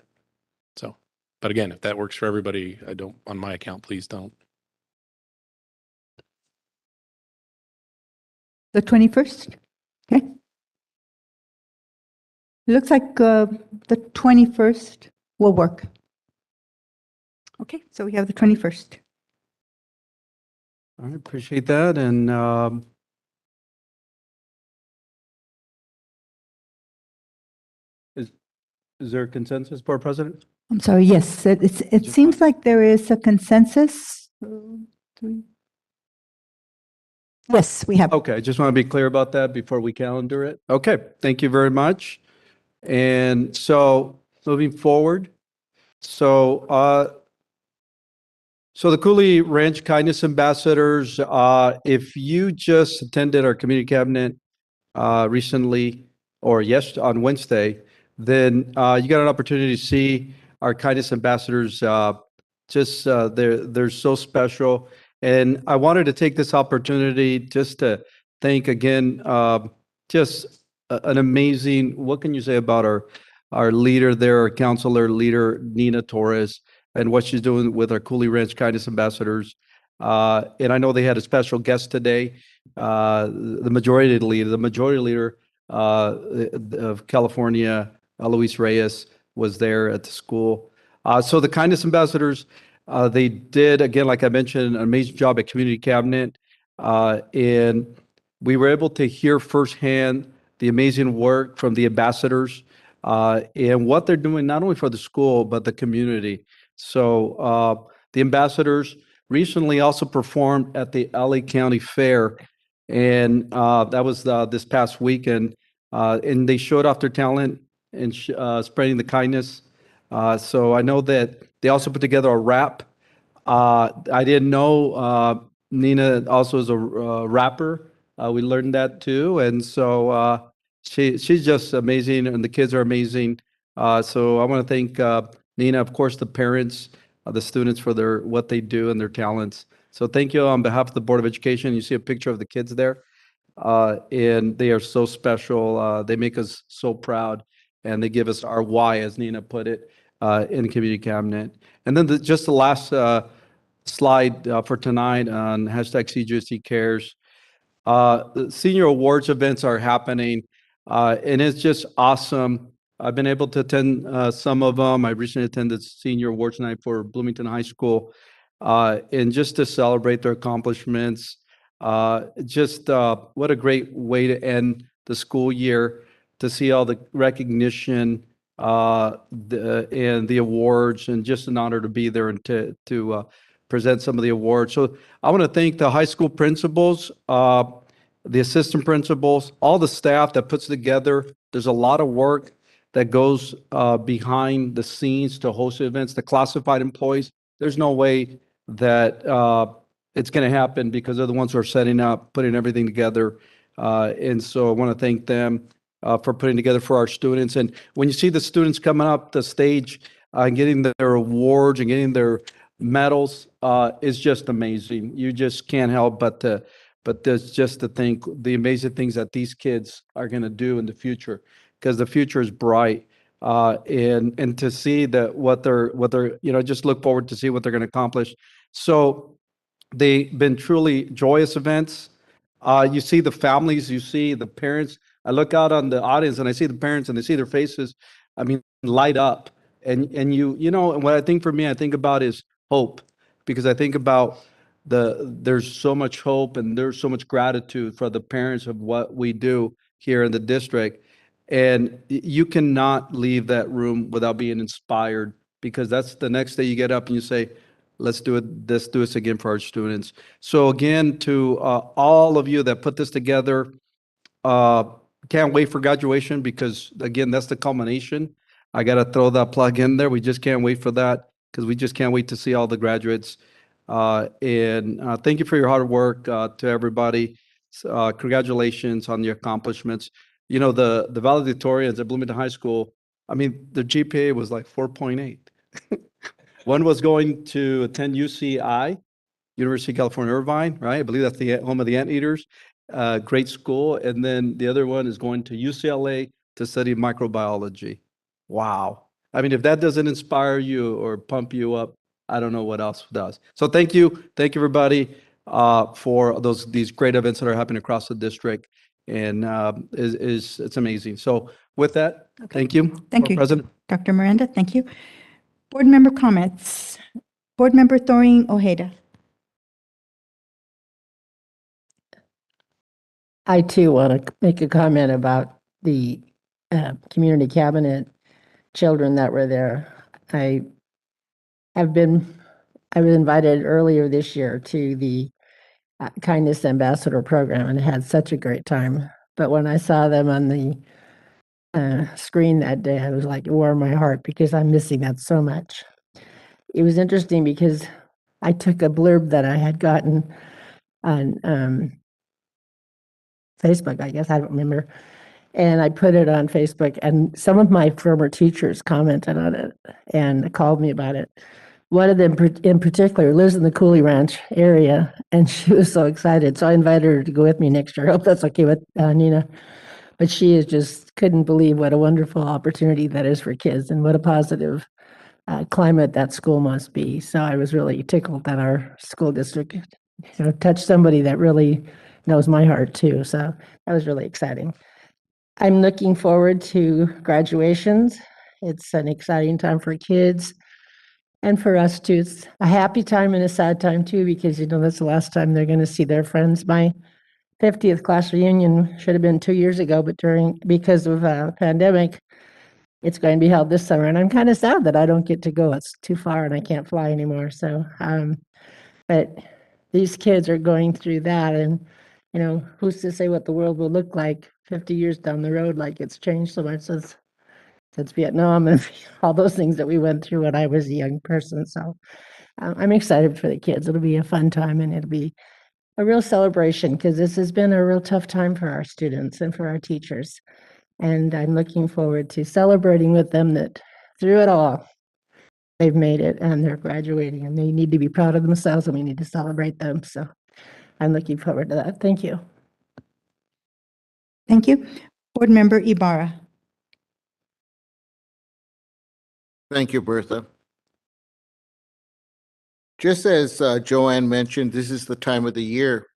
So, but again, if that works for everybody, on my account, please don't. The 21st? Okay. It looks like the 21st will work. Okay, so we have the 21st. I appreciate that. And is there a consensus, Board President? I'm sorry, yes, it seems like there is a consensus. 3. Yes, we have. Okay, I just want to be clear about that before we calendar it. Okay, thank you very much. And so moving forward, so So the Cooley Ranch Kindness Ambassadors, if you just attended our community cabinet recently or on Wednesday, then you got an opportunity to see our kindness ambassadors. They're so special, and I wanted to take this opportunity just to thank again, an amazing. What can you say about our leader there, our counselor leader Nina Torres, and what she's doing with our Cooley Ranch Kindness Ambassadors. And I know they had a special guest today. The majority leader of California, Luis Reyes, was there at the school. So the Kindness Ambassadors, they did, again, like I mentioned, an amazing job at Community Cabinet. And we were able to hear firsthand the amazing work from the ambassadors and what they're doing, not only for the school, but the community. So the ambassadors recently also performed at the LA County Fair, and that was this past weekend. And they showed off their talent and spreading the kindness. So I know that they also put together a rap. I didn't know Nina also is a rapper. We learned that too, and so she's just amazing, and the kids are amazing. So I want to thank Nina, of course, the parents, the students for what they do and their talents. So thank you on behalf of the Board of Education. You see a picture of the kids there, and they are so special. They make us so proud, and they give us our why, as Nina put it, in the community cabinet. And then just the last slide for tonight on hashtag CJUSD cares. The senior awards events are happening, and it's just awesome. I've been able to attend some of them. I recently attended senior awards night for Bloomington High School, and just to celebrate their accomplishments. What a great way to end the school year, to see all the recognition and the awards, and just an honor to be there and to present some of the awards. So I want to thank the high school principals, the assistant principals, all the staff that puts together. There's a lot of work that goes behind the scenes to host events. The classified employees, there's no way that it's going to happen because they're the ones who are setting up, putting everything together. And so I want to thank them for putting together for our students. And when you see the students coming up the stage and getting their awards and getting their medals, is just amazing. You just can't help but there's just to think the amazing things that these kids are going to do in the future, because the future is bright. And to see that what they're just look forward to see what they're going to accomplish. So they've been truly joyous events. You see the families, you see the parents. I look out on the audience and I see the parents and I see their faces, I mean, light up. And and what I think for me, I think about is hope, because I think about there's so much hope and there's so much gratitude for the parents of what we do here in the district. And you cannot leave that room without being inspired, because that's the next day you get up and you say, let's do this again for our students. So again, to all of you that put this together, can't wait for graduation, because again, that's the culmination. I got to throw that plug in there. We just can't wait for that, because we just can't wait to see all the graduates. And thank you for your hard work to everybody. Congratulations on your accomplishments. The valedictorians at Bloomington High School, I mean, the GPA was like 4.8. One was going to attend UCI, University of California, Irvine, right? I believe that's the home of the Anteaters. Great school. And then the other one is going to UCLA to study microbiology. Wow. I mean, if that doesn't inspire you or pump you up, I don't know what else does. So thank you. Thank you, everybody, for these great events that are happening across the district. And it's amazing. So with that, thank you. Thank you, President. Dr. Miranda. Thank you. Board member comments. Board member Thoreen Ojeda. I too want to make a comment about the community cabinet children that were there. I was invited earlier this year to the Kindness Ambassador program and had such a great time. But when I saw them on the screen that day, I was like, it warmed my heart, because I'm missing that so much. It was interesting because I took a blurb that I had gotten on Facebook, I guess, I don't remember. And I put it on Facebook, and some of my former teachers commented on it and called me about it. One of them in particular lives in the Cooley Ranch area, and she was so excited. So I invited her to go with me next year. I hope that's okay with Nina. But she is just couldn't believe what a wonderful opportunity that is for kids and what a positive climate that school must be. So I was really tickled that our school district, touched somebody that really knows my heart too. So that was really exciting. I'm looking forward to graduations. It's an exciting time for kids and for us too. It's a happy time and a sad time too, because that's the last time they're going to see their friends. My 50th class reunion should have been 2 years ago, but because of pandemic, it's going to be held this summer. And I'm kind of sad that I don't get to go. It's too far and I can't fly anymore. So, but these kids are going through that, and who's to say what the world will look like 50 years down the road? Like, it's changed so much since Vietnam and all those things that we went through when I was a young person. So I'm excited for the kids. It'll be a fun time, and it'll be a real celebration, because this has been a real tough time for our students and for our teachers. And I'm looking forward to celebrating with them that through it all, they've made it and they're graduating, and they need to be proud of themselves, and we need to celebrate them. So I'm looking forward to that. Thank you. Thank you. Board Member Ibarra. Thank you, Bertha. Just as Joanne mentioned, this is the time of the year.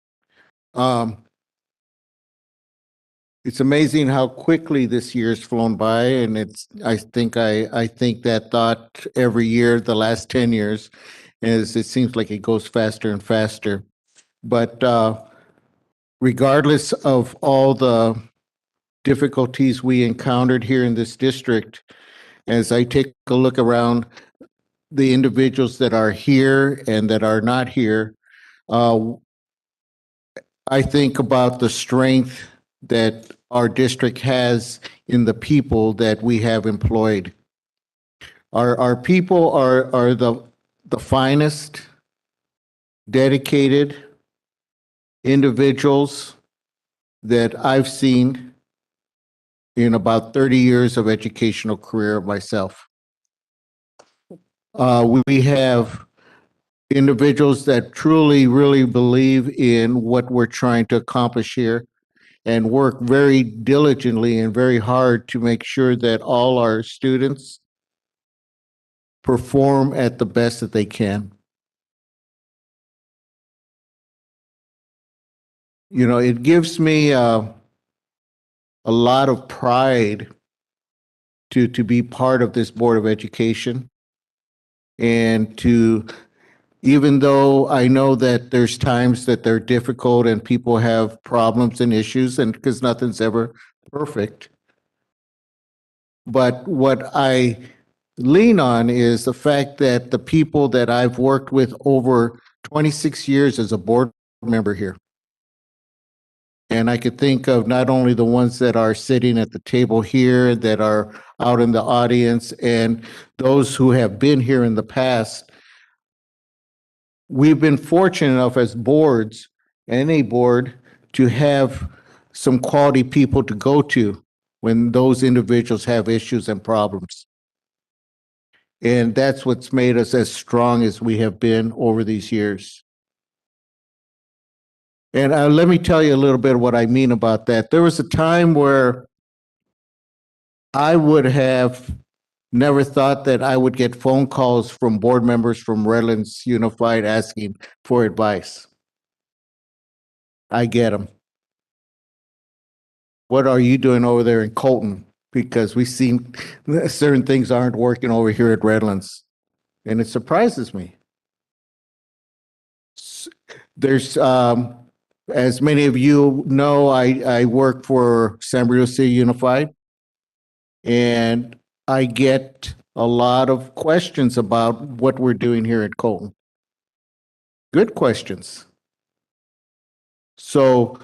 It's amazing how quickly this year's flown by, and I think that thought every year, the last 10 years, as it seems like it goes faster and faster. But regardless of all the difficulties we encountered here in this district, as I take a look around the individuals that are here and that are not here, I think about the strength that our district has in the people that we have employed. Our people are the finest, dedicated individuals that I've seen in about 30 years of educational career myself. We have individuals that truly, really believe in what we're trying to accomplish here and work very diligently and very hard to make sure that all our students perform at the best that they can. It gives me a lot of pride to be part of this Board of Education, and even though I know that there's times that they're difficult and people have problems and issues, and because nothing's ever perfect, but what I lean on is the fact that the people that I've worked with over 26 years as a board member here, and I could think of not only the ones that are sitting at the table here, that are out in the audience, and those who have been here in the past. We've been fortunate enough as boards, any board, to have some quality people to go to when those individuals have issues and problems. And that's what's made us as strong as we have been over these years. And let me tell you a little bit of what I mean about that. There was a time where I would have never thought that I would get phone calls from board members from Redlands Unified asking for advice. I get them. What are you doing over there in Colton? Because we've seen certain things aren't working over here at Redlands. And it surprises me. There's, as many of you know, I work for San Bernardino City Unified. And I get a lot of questions about what we're doing here at Colton. Good questions. So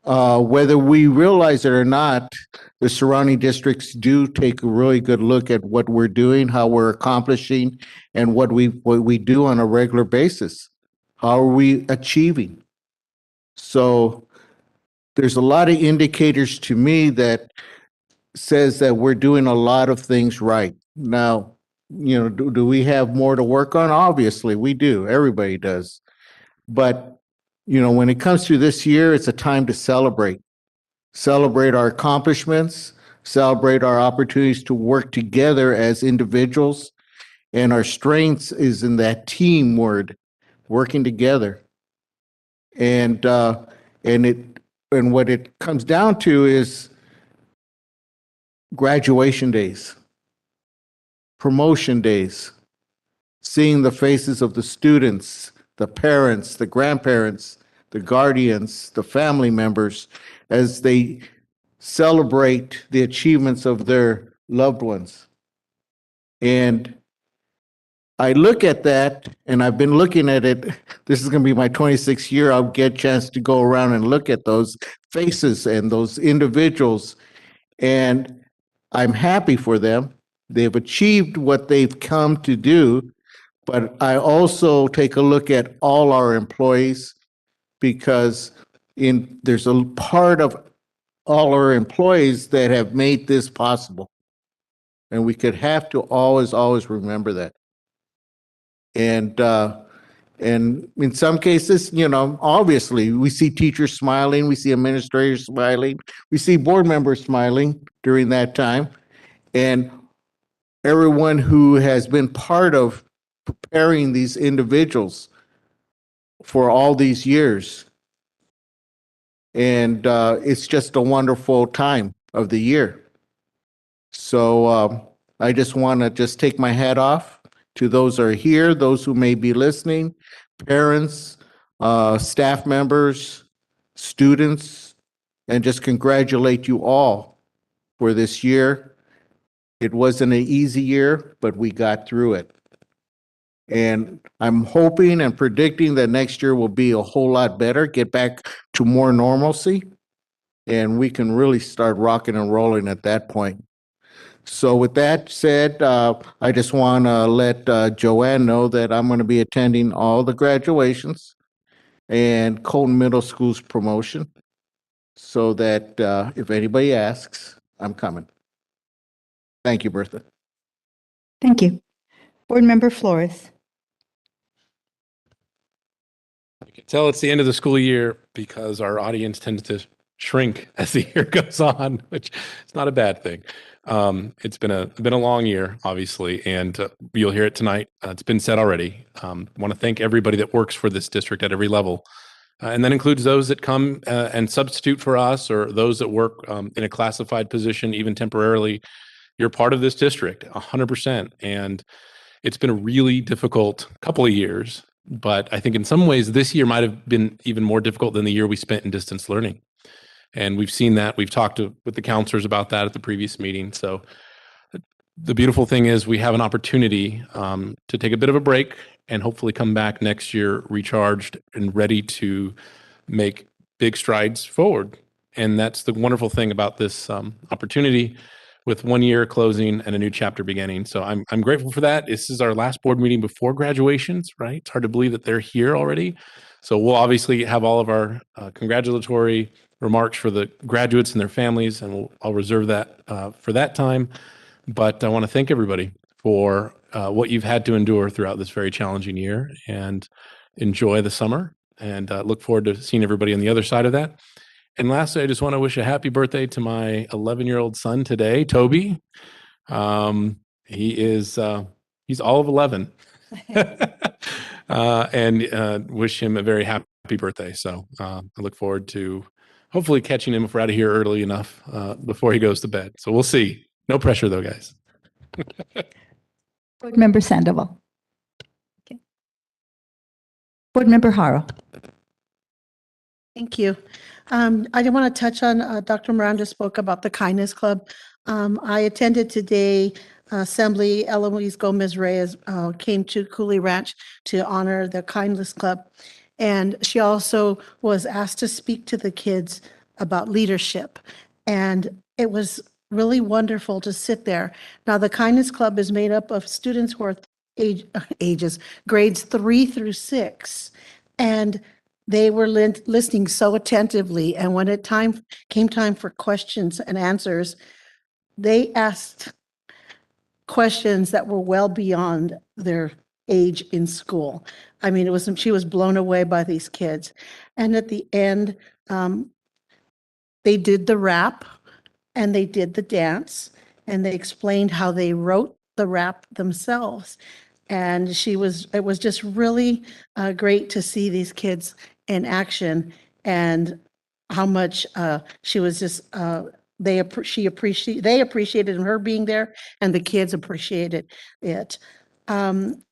Whether we realize it or not, the surrounding districts do take a really good look at what we're doing, how we're accomplishing, and what we do on a regular basis. How are we achieving? So there's a lot of indicators to me that says that we're doing a lot of things right. Now, do we have more to work on? Obviously, we do. Everybody does. But, when it comes to this year, it's a time to celebrate. Celebrate our accomplishments, celebrate our opportunities to work together as individuals. And our strengths is in that team word, working together. And what it comes down to is graduation days, promotion days, seeing the faces of the students, the parents, the grandparents, the guardians, the family members as they celebrate the achievements of their loved ones. And I look at that, and I've been looking at it. This is going to be my 26th year. I'll get a chance to go around and look at those faces and those individuals. And I'm happy for them. They've achieved what they've come to do. But I also take a look at all our employees, because there's a part of all our employees that have made this possible. And we could have to always remember that. And in some cases, obviously we see teachers smiling, we see administrators smiling, we see board members smiling during that time. And everyone who has been part of preparing these individuals for all these years. And it's just a wonderful time of the year. So I just want to take my hat off to those who are here, those who may be listening, parents, staff members, students, and just congratulate you all for this year. It wasn't an easy year, but we got through it. And I'm hoping and predicting that next year will be a whole lot better, get back to more normalcy, and we can really start rocking and rolling at that point. So with that said, I just want to let Joanne know that I'm going to be attending all the graduations and Colton Middle School's promotion, so that if anybody asks, I'm coming. Thank you, Bertha. Thank you. Board Member Flores. You can tell it's the end of the school year because our audience tends to shrink as the year goes on, which is not a bad thing. It's been a long year, obviously, and you'll hear it tonight. It's been said already. I want to thank everybody that works for this district at every level. And that includes those that come and substitute for us, or those that work in a classified position, even temporarily. You're part of this district, 100%. And it's been a really difficult couple of years, but I think in some ways this year might have been even more difficult than the year we spent in distance learning. And we've seen that. We've talked with the counselors about that at the previous meeting. So the beautiful thing is we have an opportunity to take a bit of a break and hopefully come back next year recharged and ready to make big strides forward. And that's the wonderful thing about this opportunity, with 1 year closing and a new chapter beginning. So I'm grateful for that. This is our last board meeting before graduations, right? It's hard to believe that they're here already. So we'll obviously have all of our congratulatory remarks for the graduates and their families, and I'll reserve that for that time. But I want to thank everybody for what you've had to endure throughout this very challenging year, and enjoy the summer, and look forward to seeing everybody on the other side of that. And lastly, I just want to wish a happy birthday to my 11-year-old son today, Toby. He's all of 11. And wish him a very happy birthday. So I look forward to hopefully catching him if we're out of here early enough before he goes to bed. So we'll see. No pressure though, guys. Board Member Sandoval. Okay. Board Member Haro. Thank you. I did want to touch on, Dr. Miranda spoke about the Kindness Club. I attended today assembly. Eloise Gomez Reyes came to Cooley Ranch to honor the Kindness Club. And she also was asked to speak to the kids about leadership. And it was really wonderful to sit there. Now, the Kindness Club is made up of students who are grades 3 through 6. And they were listening so attentively. And when it came time for questions and answers, they asked questions that were well beyond their age in school. I mean, she was blown away by these kids. And at the end, they did the rap and they did the dance and they explained how they wrote the rap themselves. And it was just really great to see these kids in action and how much she was just, they appreciated her being there and the kids appreciated it.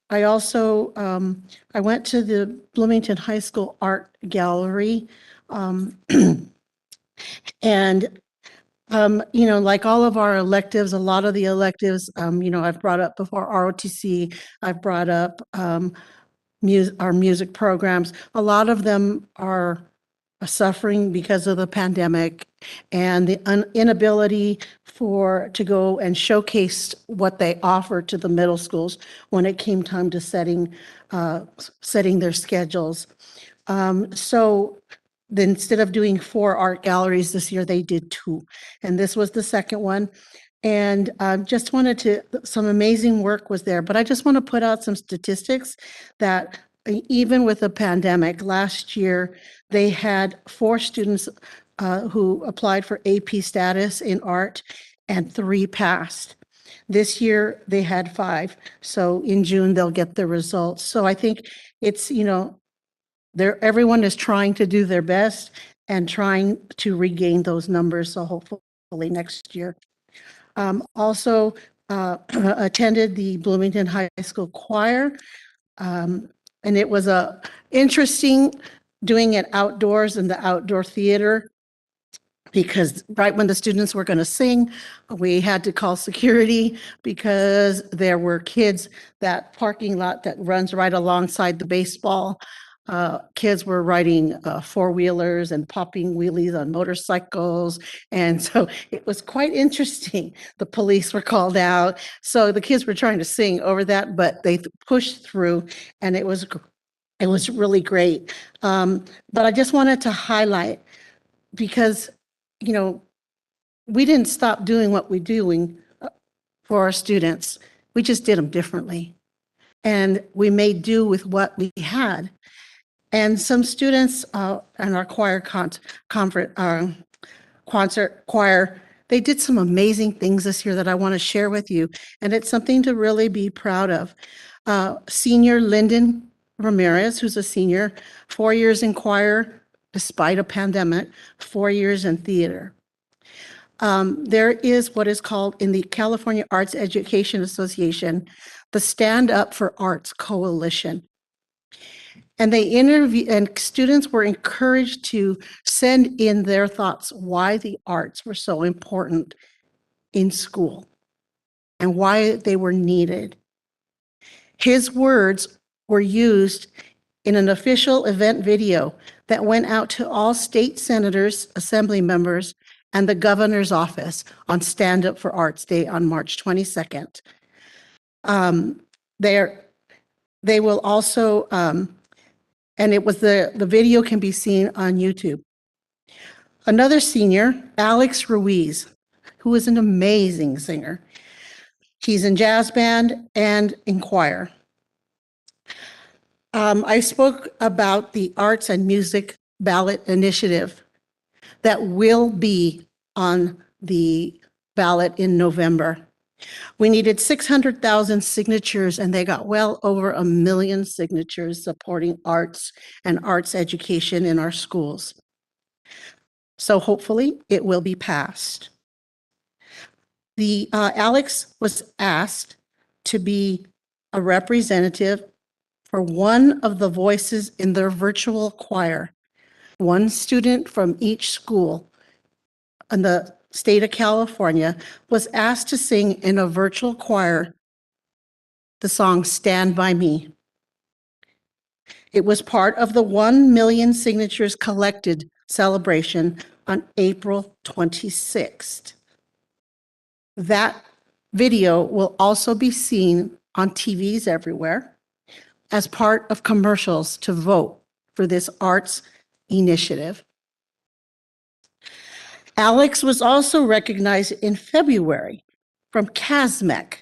I also, I went to the Bloomington High School Art Gallery. And like all of our electives, a lot of the electives, I've brought up before ROTC, I've brought up our music programs. A lot of them are suffering because of the pandemic and the inability to go and showcase what they offer to the middle schools when it came time to setting their schedules. So then instead of doing 4 art galleries this year, they did 2. And this was the second one. And just some amazing work was there. But I just want to put out some statistics that even with the pandemic, last year, they had 4 students who applied for AP status in art and 3 passed. This year, they had 5. So in June, they'll get the results. So I think it's, everyone is trying to do their best and trying to regain those numbers. So hopefully next year. Also attended the Bloomington High School Choir. And it was interesting doing it outdoors in the outdoor theater, because right when the students were going to sing, we had to call security because there were kids, that parking lot that runs right alongside the baseball. Kids were riding 4-wheelers and popping wheelies on motorcycles. And so it was quite interesting. The police were called out. So the kids were trying to sing over that, but they pushed through and it was really great. But I just wanted to highlight, because, we didn't stop doing what we're doing for our students. We just did them differently. And we made do with what we had. And some students in our concert choir, they did some amazing things this year that I want to share with you. And it's something to really be proud of. Senior Lyndon Ramirez, who's a senior, 4 years in choir, despite a pandemic, 4 years in theater. There is what is called in the California Arts Education Association, the Stand Up for Arts Coalition. And students were encouraged to send in their thoughts why the arts were so important in school and why they were needed. His words were used in an official event video that went out to all state senators, assembly members, and the governor's office on Stand Up for Arts Day on March 22nd. They will also, and it was the video can be seen on YouTube. Another senior, Alex Ruiz, who is an amazing singer. He's in jazz band and in choir. I spoke about the Arts and Music Ballot Initiative that will be on the ballot in November. We needed 600,000 signatures, and they got well over 1 million signatures supporting arts and arts education in our schools. So hopefully it will be passed. Alex was asked to be a representative for one of the voices in their virtual choir. One student from each school in the state of California was asked to sing in a virtual choir the song Stand By Me. It was part of the 1 million signatures collected celebration on April 26th. That video will also be seen on TVs everywhere as part of commercials to vote for this arts initiative. Alex was also recognized in February from CASMEC,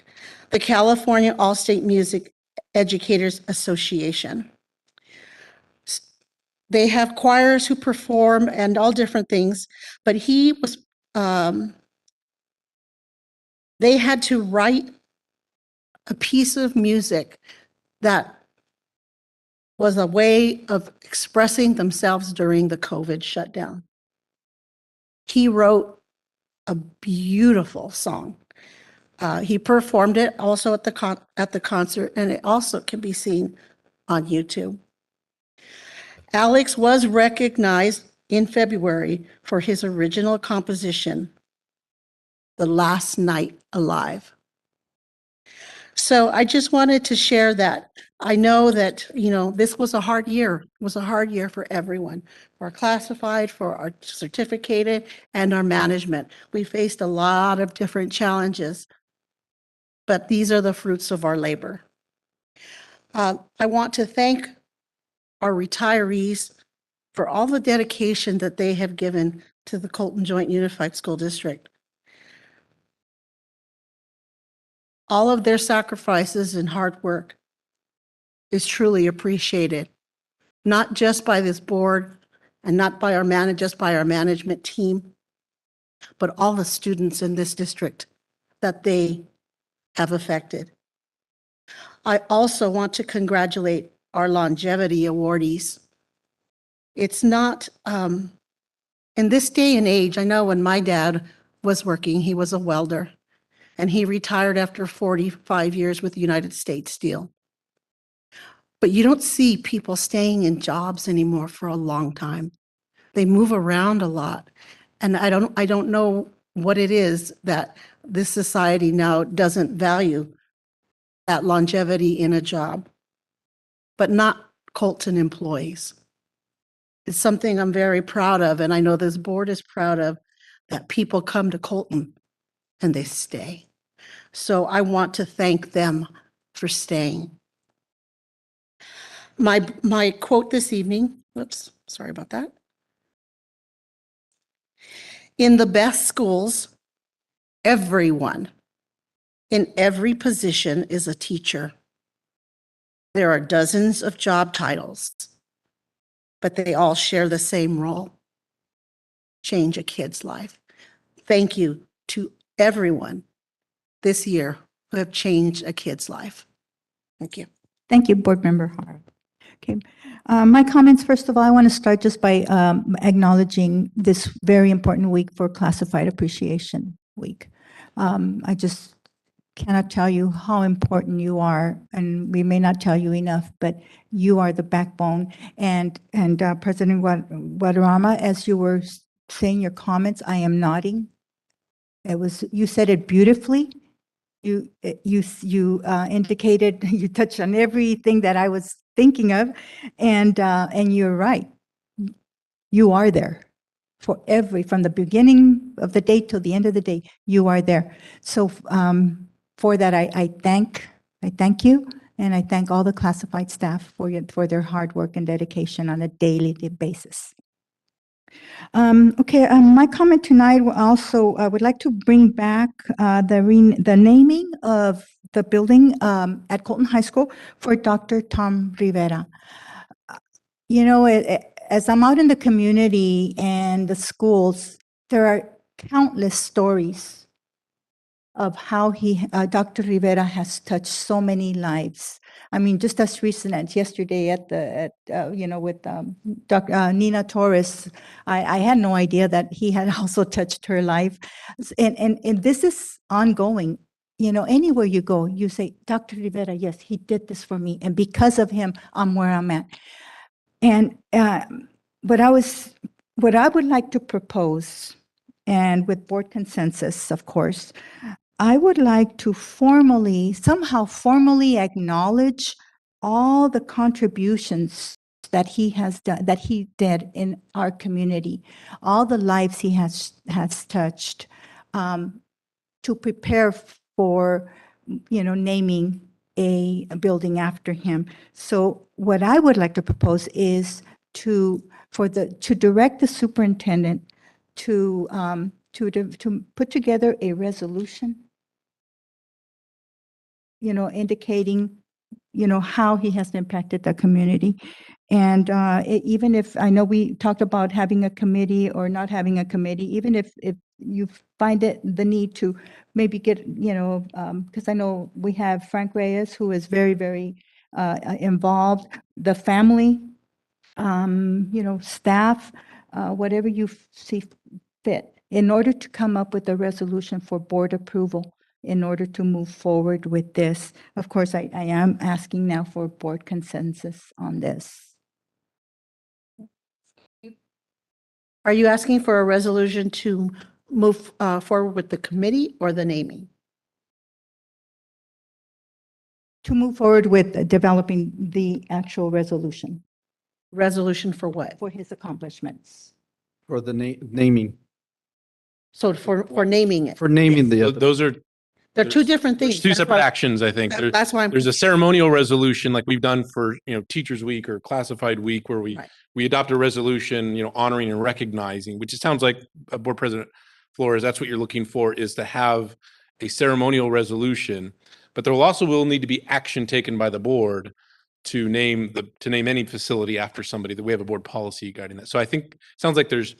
the California All-State Music Educators Association. They have choirs who perform and all different things, but he was, they had to write a piece of music that was a way of expressing themselves during the COVID shutdown. He wrote a beautiful song. He performed it also at the concert, and it also can be seen on YouTube. Alex was recognized in February for his original composition, The Last Night Alive. So I just wanted to share that. I know that, this was a hard year. It was a hard year for everyone, for our classified, for our certificated, and our management. We faced a lot of different challenges, but these are the fruits of our labor. I want to thank our retirees for all the dedication that they have given to the Colton Joint Unified School District. All of their sacrifices and hard work is truly appreciated, not just by this board and not by just by our management team, but all the students in this district that they have affected. I also want to congratulate our longevity awardees. It's not, in this day and age, I know when my dad was working, he was a welder, and he retired after 45 years with United States Steel. But you don't see people staying in jobs anymore for a long time. They move around a lot. And I don't know what it is that this society now doesn't value that longevity in a job, but not Colton employees. It's something I'm very proud of, and I know this board is proud of, that people come to Colton and they stay. So I want to thank them for staying. My quote this evening, whoops, sorry about that. In the best schools, everyone in every position is a teacher. There are dozens of job titles, but they all share the same role: change a kid's life. Thank you to everyone this year who have changed a kid's life. Thank you. Thank you, Board Member Hart. Okay. My comments, first of all, I want to start just by acknowledging this very important week for Classified Appreciation Week. I just cannot tell you how important you are, and we may not tell you enough, but you are the backbone. And President Guadarrama, as you were saying your comments, I am nodding. You said it beautifully. You indicated, you touched on everything that I was thinking of, and you're right. You are there from the beginning of the day till the end of the day. You are there. So for that, I thank you, and I thank all the classified staff for their hard work and dedication on a daily basis. My comment tonight also, I would like to bring back the naming of the building at Colton High School for Dr. Tom Rivera. As I'm out in the community and the schools, there are countless stories of how Dr. Rivera has touched so many lives. I mean, just as recent as yesterday with Dr. Nina Torres, I had no idea that he had also touched her life. And this is ongoing. Anywhere you go, you say, Dr. Rivera, yes, he did this for me. And because of him, I'm where I'm at. And what I would like to propose, and with board consensus, of course, I would like to somehow formally acknowledge all the contributions that he has done, that he did in our community, all the lives he has touched, to prepare for, naming a building after him. So what I would like to propose is to direct the superintendent to put together a resolution, indicating, how he has impacted the community. And even if, I know we talked about having a committee or not having a committee, even if you find it the need to maybe get, because I know we have Frank Reyes, who is very, very involved, the family, staff, whatever you see fit, in order to come up with a resolution for board approval, in order to move forward with this. Of course, I am asking now for board consensus on this. Are you asking for a resolution to move forward with the committee or the naming? To move forward with developing the actual resolution. Resolution for what? For his accomplishments. For the naming, So for naming it. for naming the. Those are They're two different things. there's two That's separate why- actions, I think. That's why I'm. There's a ceremonial resolution like we've done for, Teachers Week or Classified Week where Right. we adopt a resolution, honoring and recognizing, which it sounds like Board President Flores, that's what you're looking for, is to have a ceremonial resolution. But there will need to be action taken by the board to name any facility after somebody, that we have a board policy guiding that. So I think it sounds like there's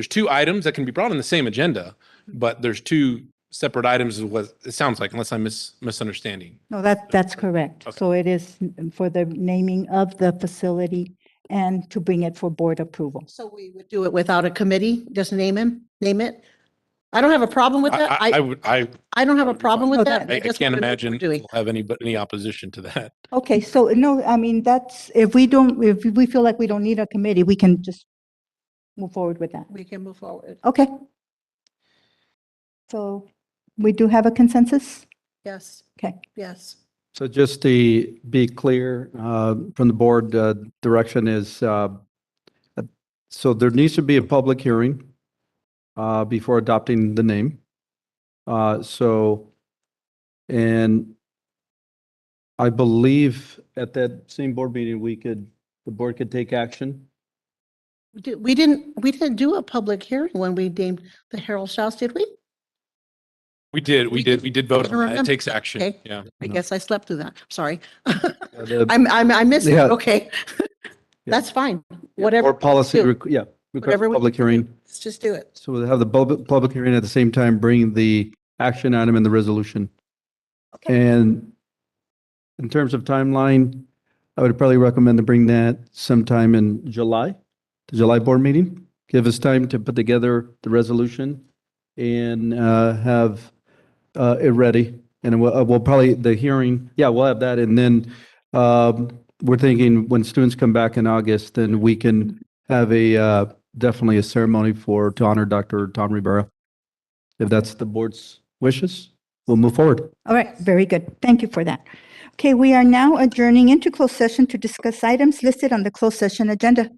two items that can be brought on the same agenda, but there's two separate items is what it sounds like, unless I'm misunderstanding. No, that's correct. Okay. So it is for the naming of the facility and to bring it for board approval. So we would do it without a committee, just name it? I don't have a problem with that. I would, I don't have a problem with No, that. I just can't wanna know what imagine we're doing. we'll have any opposition to that. Okay, so no, I mean, if we feel like we don't need a committee, we can just move forward with that. We can move forward. Okay. So we do have a consensus? Yes, Okay. yes. So just to be clear, from the board, direction is, so there needs to be a public hearing before adopting the name. And I believe at that same board meeting, the board could take action. We didn't do a public hearing when we named the Harold Strauss, did we? We did vote on that. It takes action. Okay. Yeah. I guess I slept through that. Sorry. The I missed it. Yeah. Okay. That's fine. Whatever. Or policy, do. requires Whatever we public hearing. Let's just do it. So we'll have the public hearing at the same time, bring the action item and the resolution. And in terms of timeline, I would probably recommend to bring that sometime in July, the July board meeting. Give us time to put together the resolution and have it ready. And we'll probably, the hearing, we'll have that. And then we're thinking when students come back in August, then we can have definitely a ceremony to honor Dr. Tom Rivera. If that's the board's wishes, we'll move forward. All right, very good. Thank you for that. Okay, we are now adjourning into closed session to discuss items listed on the closed session agenda.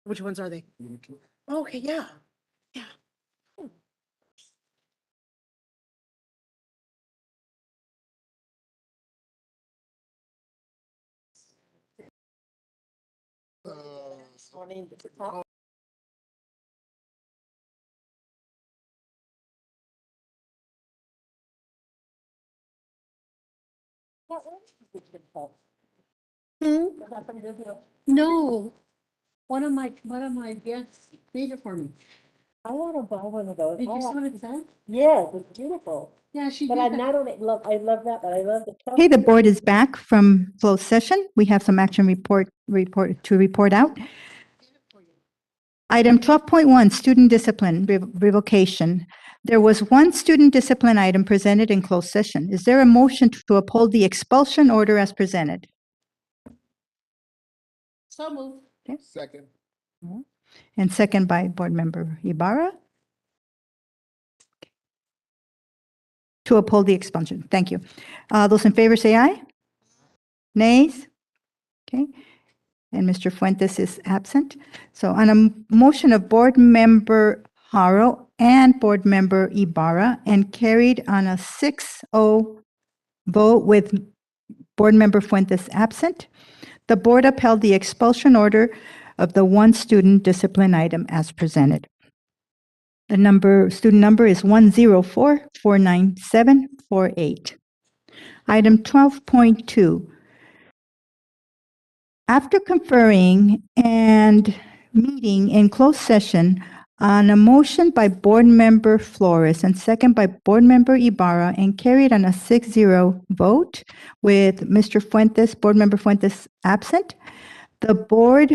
Which ones are they? Okay, yeah. Yeah. No. One of my guests made it for me. I want to buy one of those. Did you see what it said? Yes, it's beautiful. Yeah, she But did I that. not only love, I love that, but I love the. Okay, the board is back from closed session. We have some action report to report out. Item 12.1, student discipline revocation. There was one student discipline item presented in closed session. Is there a motion to uphold the expulsion order as presented? So moved. Okay. Second. And second by Board Member Ibarra. To uphold the expulsion. Thank you. Those in favor say aye. Nays? Okay. And Mr. Fuentes is absent. So on a motion of Board Member Haro and Board Member Ibarra and carried on a 6-0 vote with Board Member Fuentes absent, the board upheld the expulsion order of the one student discipline item as presented. The student number is 104-49748. Item 12.2. After conferring and meeting in closed session on a motion by Board Member Flores and second by Board Member Ibarra and carried on a 6-0 vote with Mr. Fuentes, Board Member Fuentes absent, the board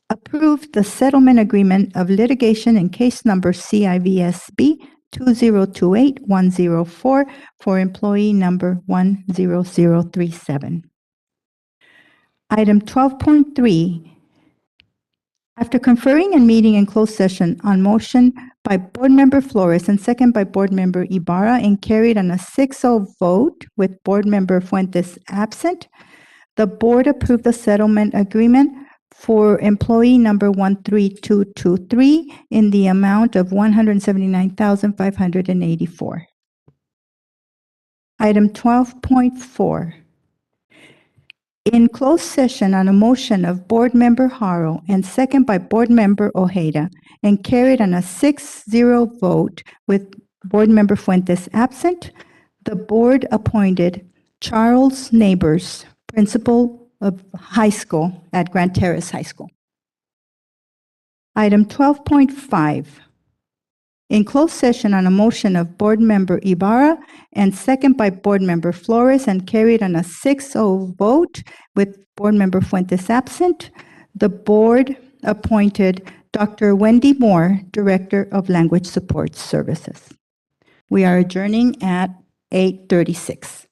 approved the settlement agreement of litigation in case number CIVSB 2028104 for employee number 10037. Item 12.3. After conferring and meeting in closed session on motion by Board Member Flores and second by Board Member Ibarra and carried on a 6-0 vote with Board Member Fuentes absent, the board approved the settlement agreement for employee number 13223 in the amount of $179,584. Item 12.4. In closed session on a motion of Board Member Haro and second by Board Member Ojeda and carried on a 6-0 vote with Board Member Fuentes absent, the board appointed Charles Neighbors, principal of high school at Grand Terrace High School. Item 12.5. In closed session on a motion of Board Member Ibarra and second by Board Member Flores and carried on a 6-0 vote with Board Member Fuentes absent, the board appointed Dr. Wendy Moore, Director of Language Support Services. We are adjourning at 8:36.